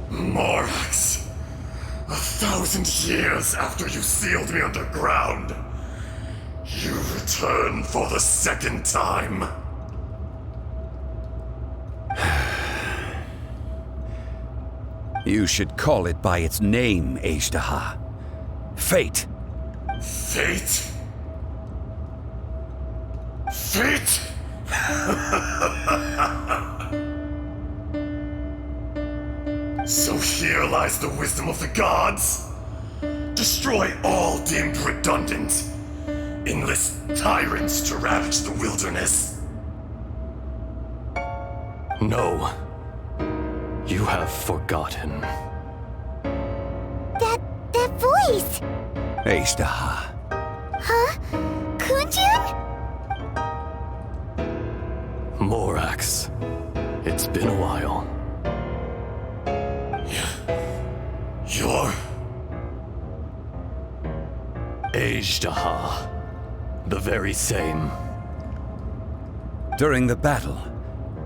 Morax, 1,000 years after you sealed me underground, you return for the second time. You should call it by its name, Ashtaha. Fate. Fate? Fate? So here lies the wisdom of the gods. Destroy all deemed redundant. Enlist tyrants to ravage the wilderness. No. You have forgotten. That voice! Ashtaha. Huh? Kunjun? Morax. It's been a while. You're... Ashtaha. The very same. During the battle,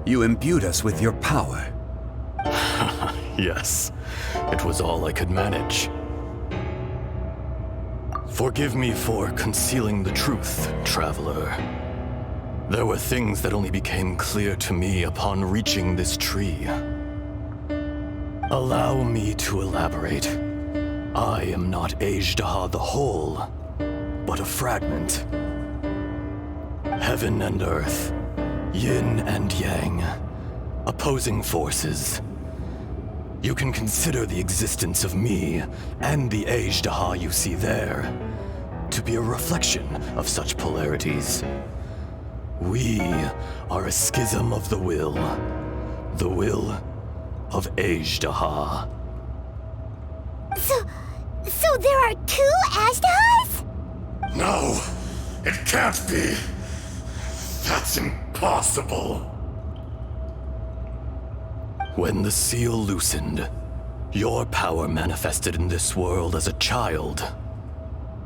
you imbued us with your power. Yes, it was all I could manage. Forgive me for concealing the truth, traveler. There were things that only became clear to me upon reaching this tree. Allow me to elaborate. I am not Ashtaha the whole, but a fragment. Heaven and earth, yin and yang, opposing forces. You can consider the existence of me and the Ashtaha you see there to be a reflection of such polarities. We are a schism of the will of Ashtaha. So there are two Ashtahas? No, it can't be. That's impossible. When the seal loosened, your power manifested in this world as a child.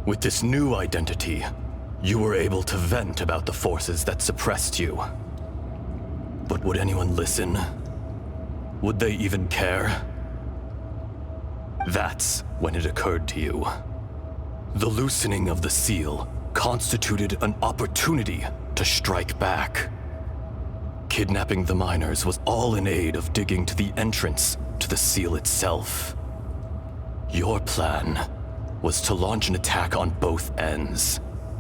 With this new identity, You were able to vent about the forces that suppressed you. But would anyone listen? Would they even care? That's when it occurred to you. The loosening of the seal constituted an opportunity to strike back. Kidnapping the miners was all in aid of digging to the entrance to the seal itself. Your plan was to launch an attack on both ends,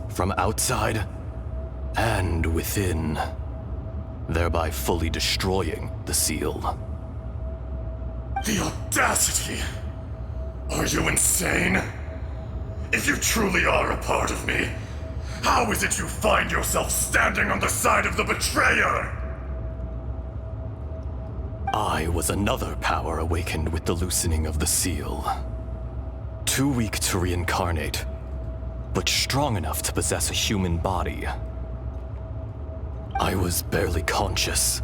from outside and within, thereby fully destroying the seal. The audacity! Are you insane? If you truly are a part of me, how is it you find yourself standing on the side of the betrayer? I was another power awakened with the loosening of the seal. Too weak to reincarnate, but strong enough to possess a human body. I was barely conscious.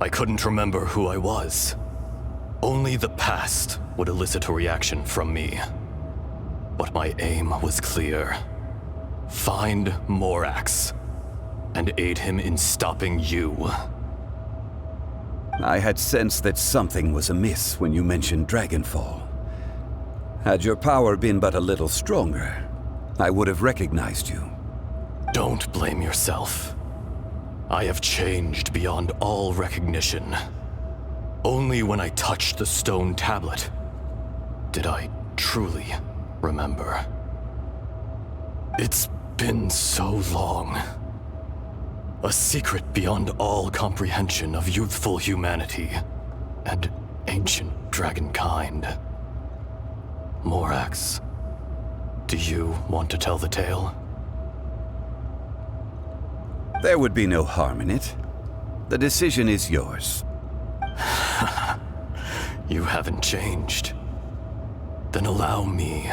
I couldn't remember who I was. Only the past would elicit a reaction from me. But my aim was clear. Find Morax and aid him in stopping you. I had sensed that something was amiss when you mentioned Dragonfall. Had your power been but a little stronger, I would have recognized you. Don't blame yourself. I have changed beyond all recognition. Only when I touched the stone tablet did I truly remember. It's been so long. A secret beyond all comprehension of youthful humanity and ancient dragonkind. Morax, do you want to tell the tale? There would be no harm in it. The decision is yours. You haven't changed. Then allow me.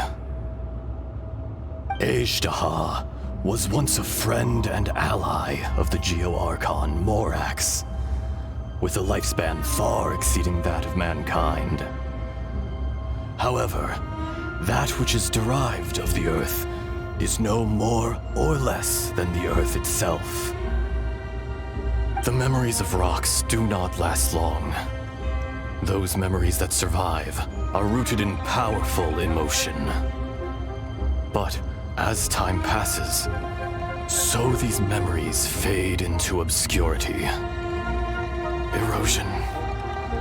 Ejdaha was once a friend and ally of the Geo-Archon Morax, with a lifespan far exceeding that of mankind. However, that which is derived of the Earth is no more or less than the Earth itself. The memories of rocks do not last long. Those memories that survive are rooted in powerful emotion. But as time passes, so these memories fade into obscurity. Erosion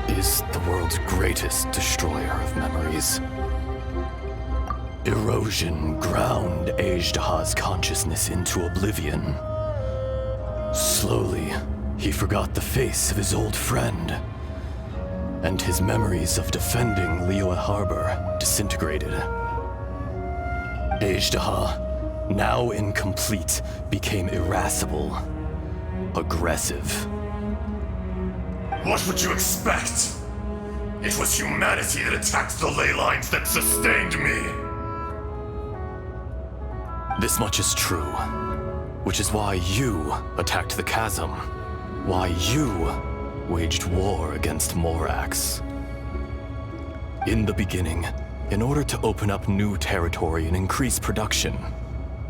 is the world's greatest destroyer of memories. Erosion ground Ejdaha's consciousness into oblivion. Slowly, he forgot the face of his old friend, and his memories of defending Liyue Harbor disintegrated. Ejdaha, now incomplete, became irascible, aggressive. What would you expect? It was humanity that attacked the ley lines that sustained me. This much is true, which is why you attacked the chasm, why you waged war against Morax. In the beginning, in order to open up new territory and increase production,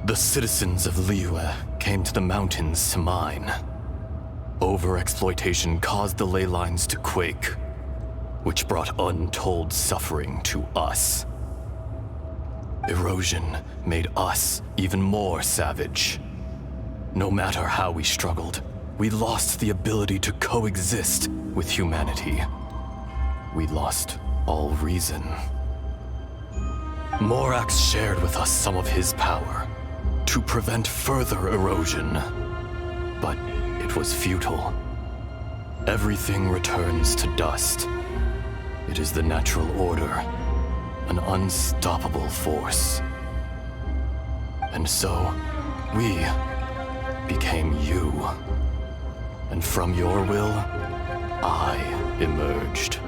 the citizens of Liyue came to the mountains to mine. Overexploitation caused the ley lines to quake, which brought untold suffering to us. Erosion made us even more savage. No matter how we struggled, we lost the ability to coexist with humanity. We lost all reason. Morax shared with us some of his power to prevent further erosion, but it was futile. Everything returns to dust. It is the natural order, an unstoppable force. And so, we became you. And from your will, I emerged.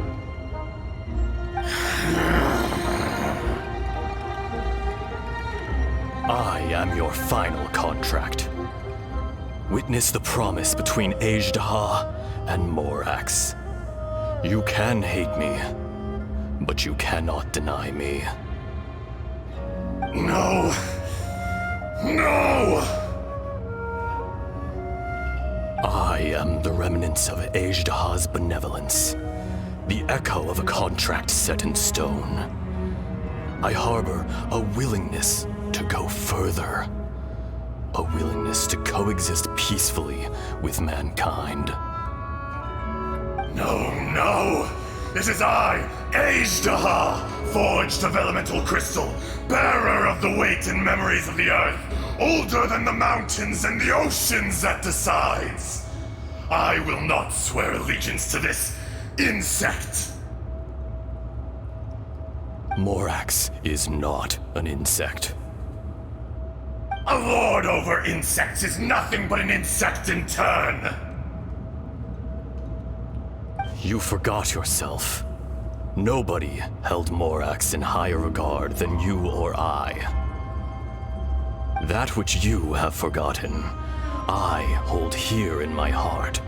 I am your final contract. Witness the promise between Ejdaha and Morax. You can hate me, but you cannot deny me. No! No! I am the remnants of Ajdaha's benevolence, the echo of a contract set in stone. I harbor a willingness to go further, a willingness to coexist peacefully with mankind. No, no! This is I, Ajdaha, forged of elemental crystal, bearer of the weight and memories of the earth, older than the mountains and the oceans that decides. I will not swear allegiance to this insect. Morax is not an insect. A lord over insects is nothing but an insect in turn. You forgot yourself. Nobody held Morax in higher regard than you or I. That which you have forgotten, I hold here in my heart.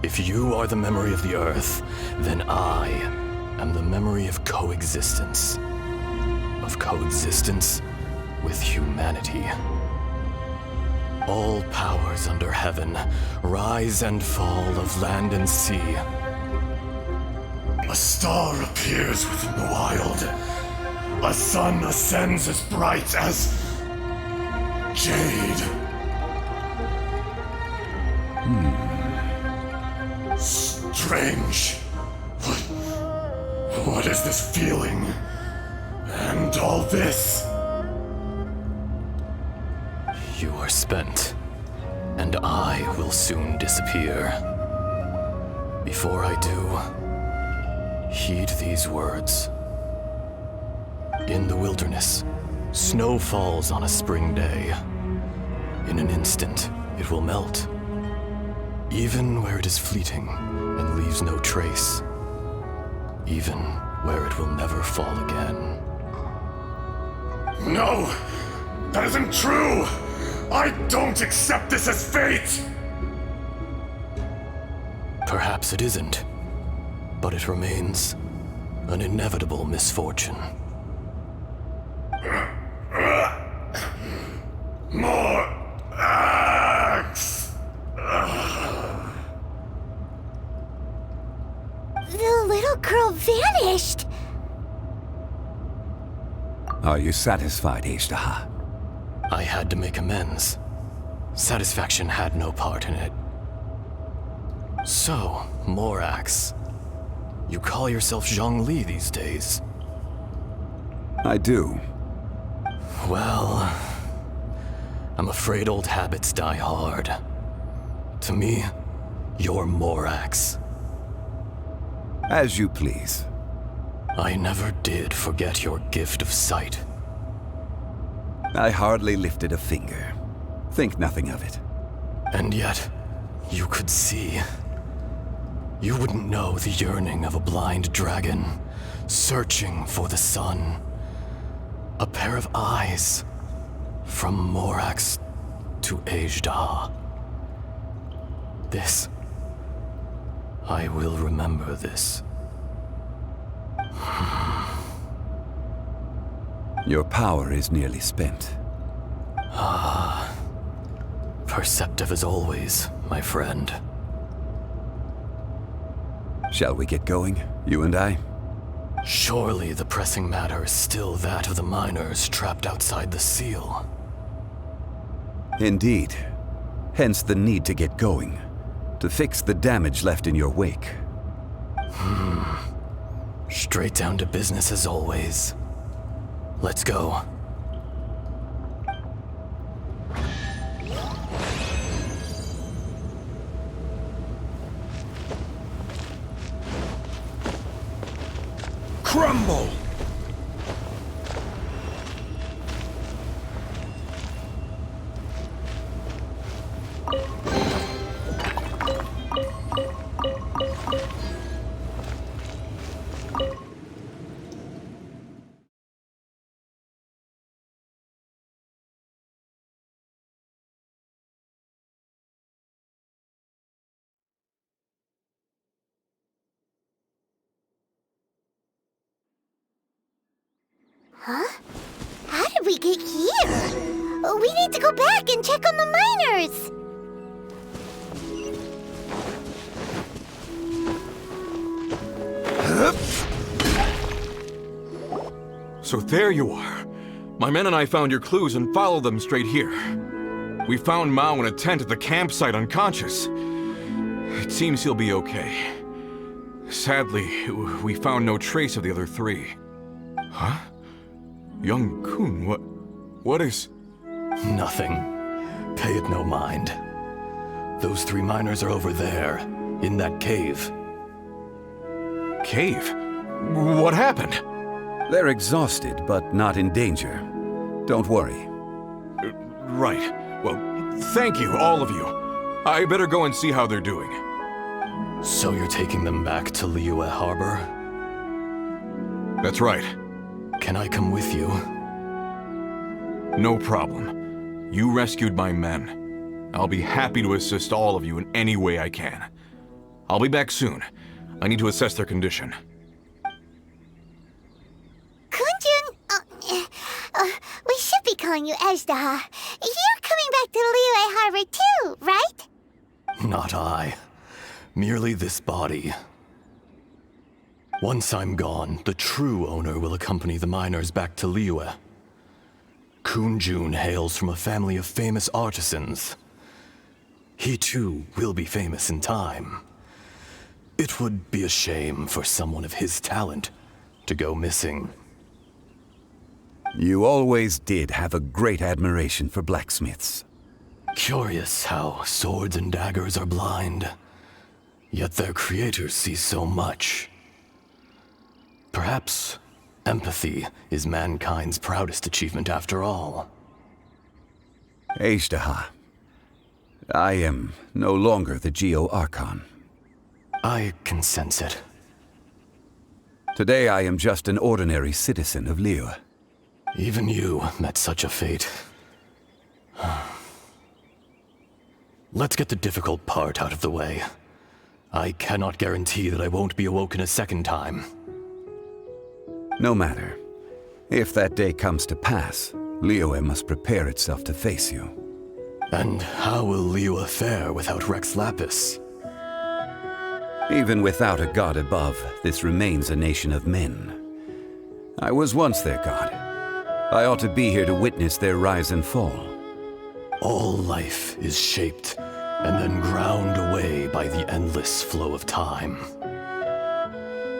If you are the memory of the Earth, then I am the memory of coexistence. Of coexistence with humanity. All powers under heaven, rise and fall of land and sea. A star appears within the wild. A sun ascends as bright as jade. Strange. What is this feeling? And all this? You are spent, and I will soon disappear. Before I do, heed these words. In the wilderness, snow falls on a spring day. In an instant, it will melt. Even where it is fleeting and leaves no trace. Even where it will never fall again. No! That isn't true! I don't accept this as fate! Perhaps it isn't, but it remains an inevitable misfortune. More axe! The little girl vanished! Are you satisfied, Ajdaha? I had to make amends. Satisfaction had no part in it. So, Morax, you call yourself Zhongli these days? I do. Well, I'm afraid old habits die hard. To me, you're Morax. As you please. I never did forget your gift of sight. I hardly lifted a finger. Think nothing of it. And yet, you could see. You wouldn't know the yearning of a blind dragon, searching for the sun. A pair of eyes, from Morax to Ajdaha. This, I will remember this. Your power is nearly spent. Perceptive as always, my friend. Shall we get going, you and I? Surely the pressing matter is still that of the miners trapped outside the seal. Indeed. Hence the need to get going. To fix the damage left in your wake. Straight down to business as always. Let's go. Crumble! Huh? How did we get here? We need to go back and check on the miners! So there you are. My men and I found your clues and followed them straight here. We found Mao in a tent at the campsite unconscious. It seems he'll be okay. Sadly, we found no trace of the other three. Huh? Young Kun, what is... Nothing. Pay it no mind. Those 3 miners are over there, in that cave. Cave? What happened? They're exhausted, but not in danger. Don't worry. Right. Well, thank you, all of you. I better go and see how they're doing. So you're taking them back to Liyue Harbor? That's right. Can I come with you? No problem. You rescued my men. I'll be happy to assist all of you in any way I can. I'll be back soon. I need to assess their condition. Kunjun, we should be calling you Ezdaha. You're coming back to Liyue Harbor too, right? Not I. Merely this body. Once I'm gone, the true owner will accompany the miners back to Liyue. Kunjun hails from a family of famous artisans. He too will be famous in time. It would be a shame for someone of his talent to go missing. You always did have a great admiration for blacksmiths. Curious how swords and daggers are blind, yet their creators see so much. Perhaps empathy is mankind's proudest achievement after all. Ezdaha, I am no longer the Geo-Archon. I can sense it. Today I am just an ordinary citizen of Liyue. Even you met such a fate. Let's get the difficult part out of the way. I cannot guarantee that I won't be awoken a second time. No matter. If that day comes to pass, Liyue must prepare itself to face you. And how will Liyue fare without Rex Lapis? Even without a god above, this remains a nation of men. I was once their god. I ought to be here to witness their rise and fall. All life is shaped and then ground away by the endless flow of time.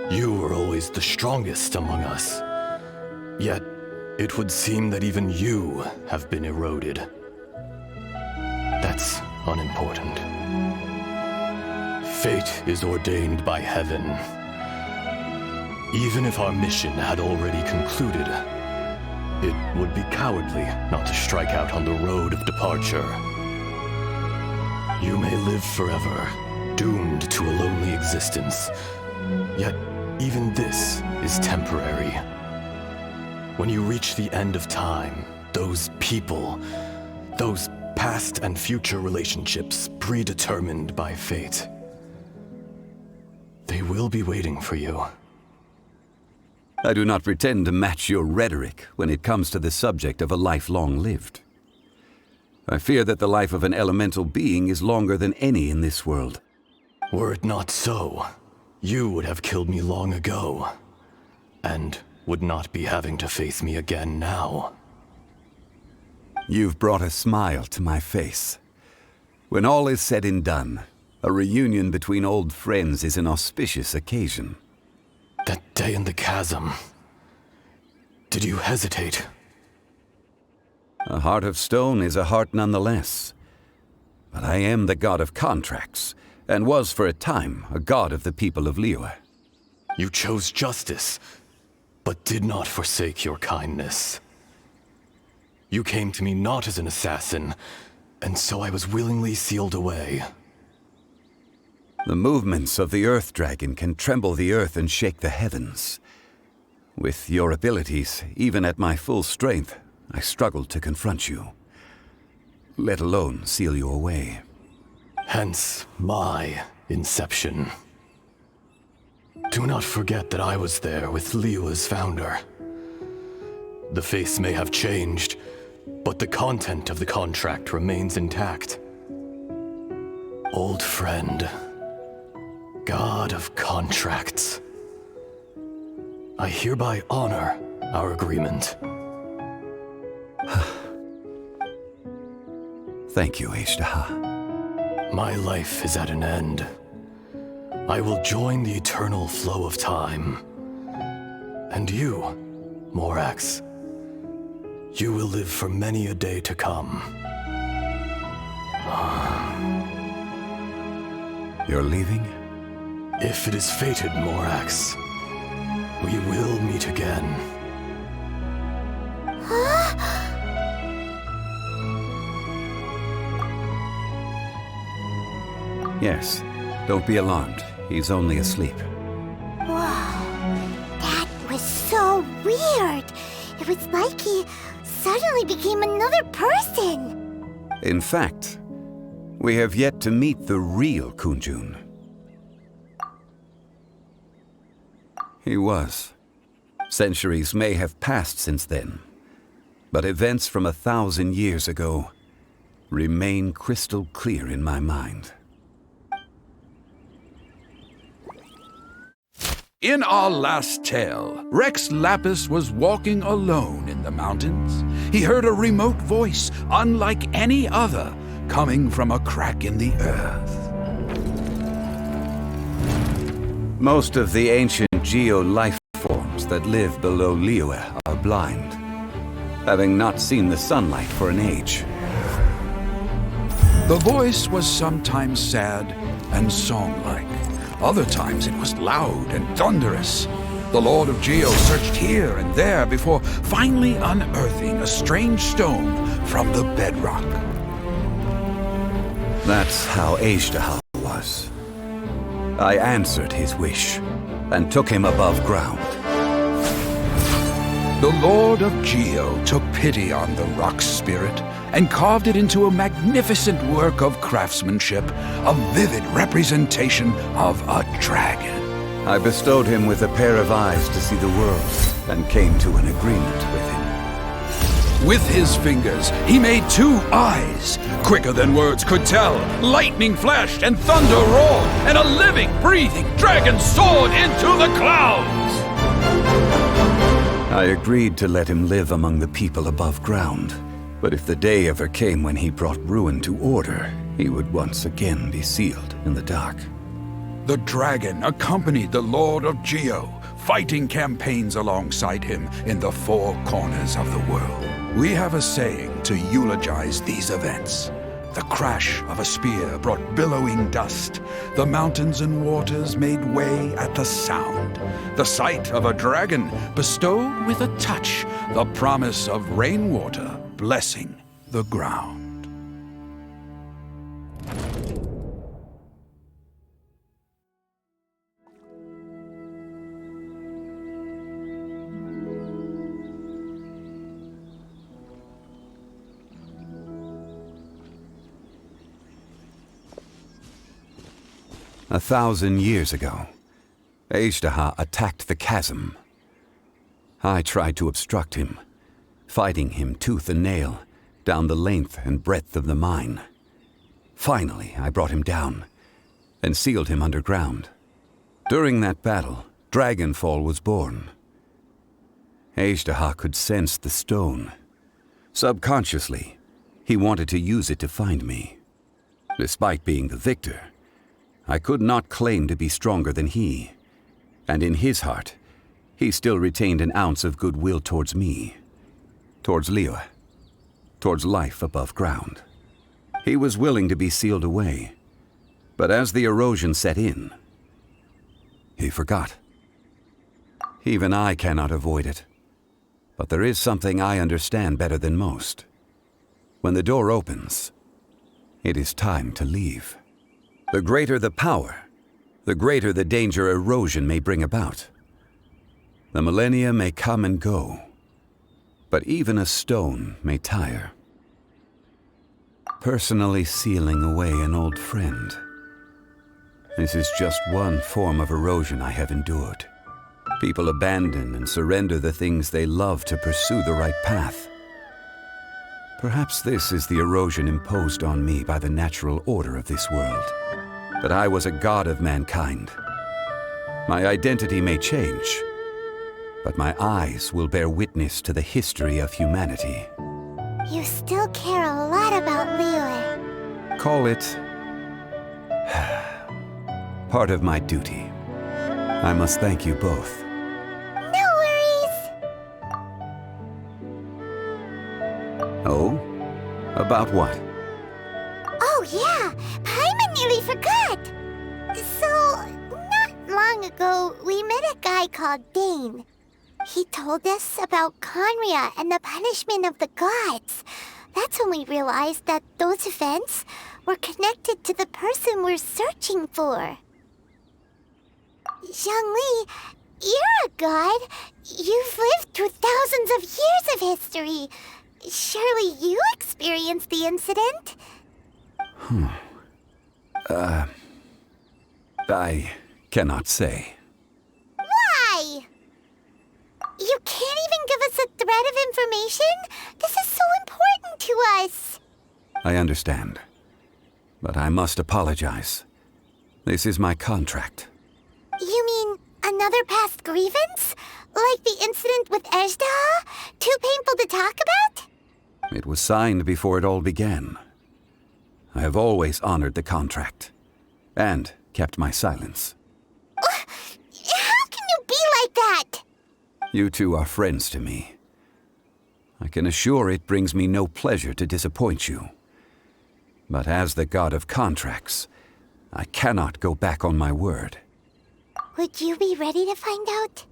You were always the strongest among us. Yet, it would seem that even you have been eroded. That's unimportant. Fate is ordained by heaven. Even if our mission had already concluded, it would be cowardly not to strike out on the road of departure. You may live forever, doomed to a lonely existence. Yet, even this is temporary. When you reach the end of time, those people, those past and future relationships predetermined by fate, they will be waiting for you. I do not pretend to match your rhetoric when it comes to the subject of a life long lived. I fear that the life of an elemental being is longer than any in this world. Were it not so, you would have killed me long ago, and would not be having to face me again now. You've brought a smile to my face. When all is said and done, a reunion between old friends is an auspicious occasion. That day in the chasm, did you hesitate? A heart of stone is a heart nonetheless. But I am the god of contracts, and was for a time a god of the people of Liyue. You chose justice, but did not forsake your kindness. You came to me not as an assassin, and so I was willingly sealed away. The movements of the Earth Dragon can tremble the earth and shake the heavens. With your abilities, even at my full strength, I struggled to confront you, let alone seal you away. Hence my inception. Do not forget that I was there with Liyue's founder. The face may have changed, but the content of the contract remains intact. Old friend, god of contracts, I hereby honor our agreement. Thank you, Ashtaha. My life is at an end. I will join the eternal flow of time. And you, Morax, you will live for many a day to come. You're leaving? If it is fated, Morax, we will meet again. Yes. Don't be alarmed. He's only asleep. Whoa. That was so weird. It was like he suddenly became another person. In fact, we have yet to meet the real Kunjun. He was. Centuries may have passed since then, but events from 1,000 years ago remain crystal clear in my mind. In our last tale, Rex Lapis was walking alone in the mountains. He heard a remote voice, unlike any other, coming from a crack in the earth. Most of the ancient geo-life forms that live below Liyue are blind, having not seen the sunlight for an age. The voice was sometimes sad and song-like. Other times it was loud and thunderous. The Lord of Geo searched here and there before finally unearthing a strange stone from the bedrock. That's how Ashtaha was. I answered his wish and took him above ground. The Lord of Geo took pity on the rock spirit and carved it into a magnificent work of craftsmanship, a vivid representation of a dragon. I bestowed him with a pair of eyes to see the world and came to an agreement with him. With his fingers, he made 2 eyes, quicker than words could tell. Lightning flashed and thunder roared, and a living, breathing dragon soared into the clouds. I agreed to let him live among the people above ground. But if the day ever came when he brought ruin to order, he would once again be sealed in the dark. The dragon accompanied the Lord of Geo, fighting campaigns alongside him in the 4 corners of the world. We have a saying to eulogize these events. The crash of a spear brought billowing dust. The mountains and waters made way at the sound. The sight of a dragon bestowed with a touch the promise of rainwater blessing the ground. A 1,000 years ago, Ashtaha attacked the chasm. I tried to obstruct him, fighting him tooth and nail down the length and breadth of the mine. Finally, I brought him down and sealed him underground. During that battle, Dragonfall was born. Ashtaha could sense the stone. Subconsciously, he wanted to use it to find me. Despite being the victor, I could not claim to be stronger than he, and in his heart, he still retained an ounce of goodwill towards me, towards Liyue, towards life above ground. He was willing to be sealed away, but as the erosion set in, he forgot. Even I cannot avoid it, but there is something I understand better than most. When the door opens, it is time to leave. The greater the power, the greater the danger erosion may bring about. The millennia may come and go, but even a stone may tire. Personally sealing away an old friend. This is just one form of erosion I have endured. People abandon and surrender the things they love to pursue the right path. Perhaps this is the erosion imposed on me by the natural order of this world. That I was a god of mankind. My identity may change, but my eyes will bear witness to the history of humanity. You still care a lot about Liyue. Call it part of my duty. I must thank you both. No worries. Oh? About what? Oh yeah, Paimon nearly forgot. So, not long ago, we met a guy called Dane. He told us about Conria and the punishment of the gods. That's when we realized that those events were connected to the person we're searching for. Zhongli, you're a god. You've lived through thousands of years of history. Surely you experienced the incident? I cannot say. Why? You can't even give us a thread of information? This is so important to us. I understand. But I must apologize. This is my contract. You mean another past grievance? Like the incident with Ejdaha? Too painful to talk about? It was signed before it all began. I have always honored the contract. And kept my silence. How can you be like that? You two are friends to me. I can assure it brings me no pleasure to disappoint you. But as the god of contracts, I cannot go back on my word. Would you be ready to find out?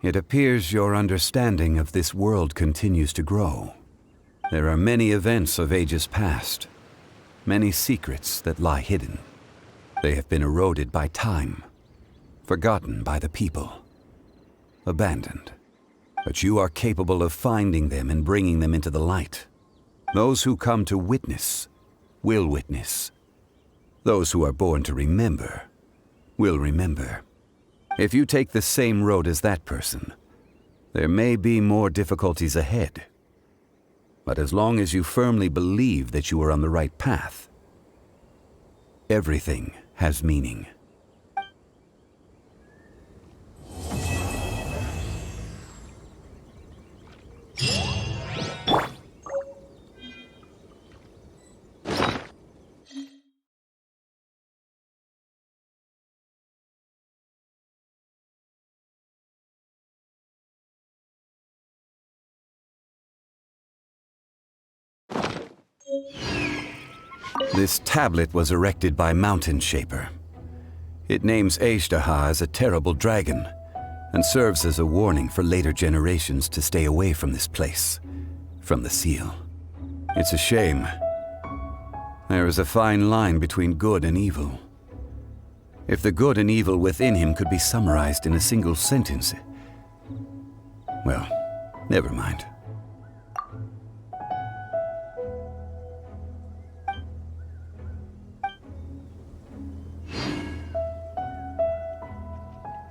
It appears your understanding of this world continues to grow. There are many events of ages past, many secrets that lie hidden. They have been eroded by time, forgotten by the people, abandoned. But you are capable of finding them and bringing them into the light. Those who come to witness will witness. Those who are born to remember will remember. If you take the same road as that person, there may be more difficulties ahead. But as long as you firmly believe that you are on the right path, everything has meaning. This tablet was erected by Mountain Shaper. It names Ejdaha as a terrible dragon, and serves as a warning for later generations to stay away from this place, from the seal. It's a shame. There is a fine line between good and evil. If the good and evil within him could be summarized in a single sentence... Well, never mind.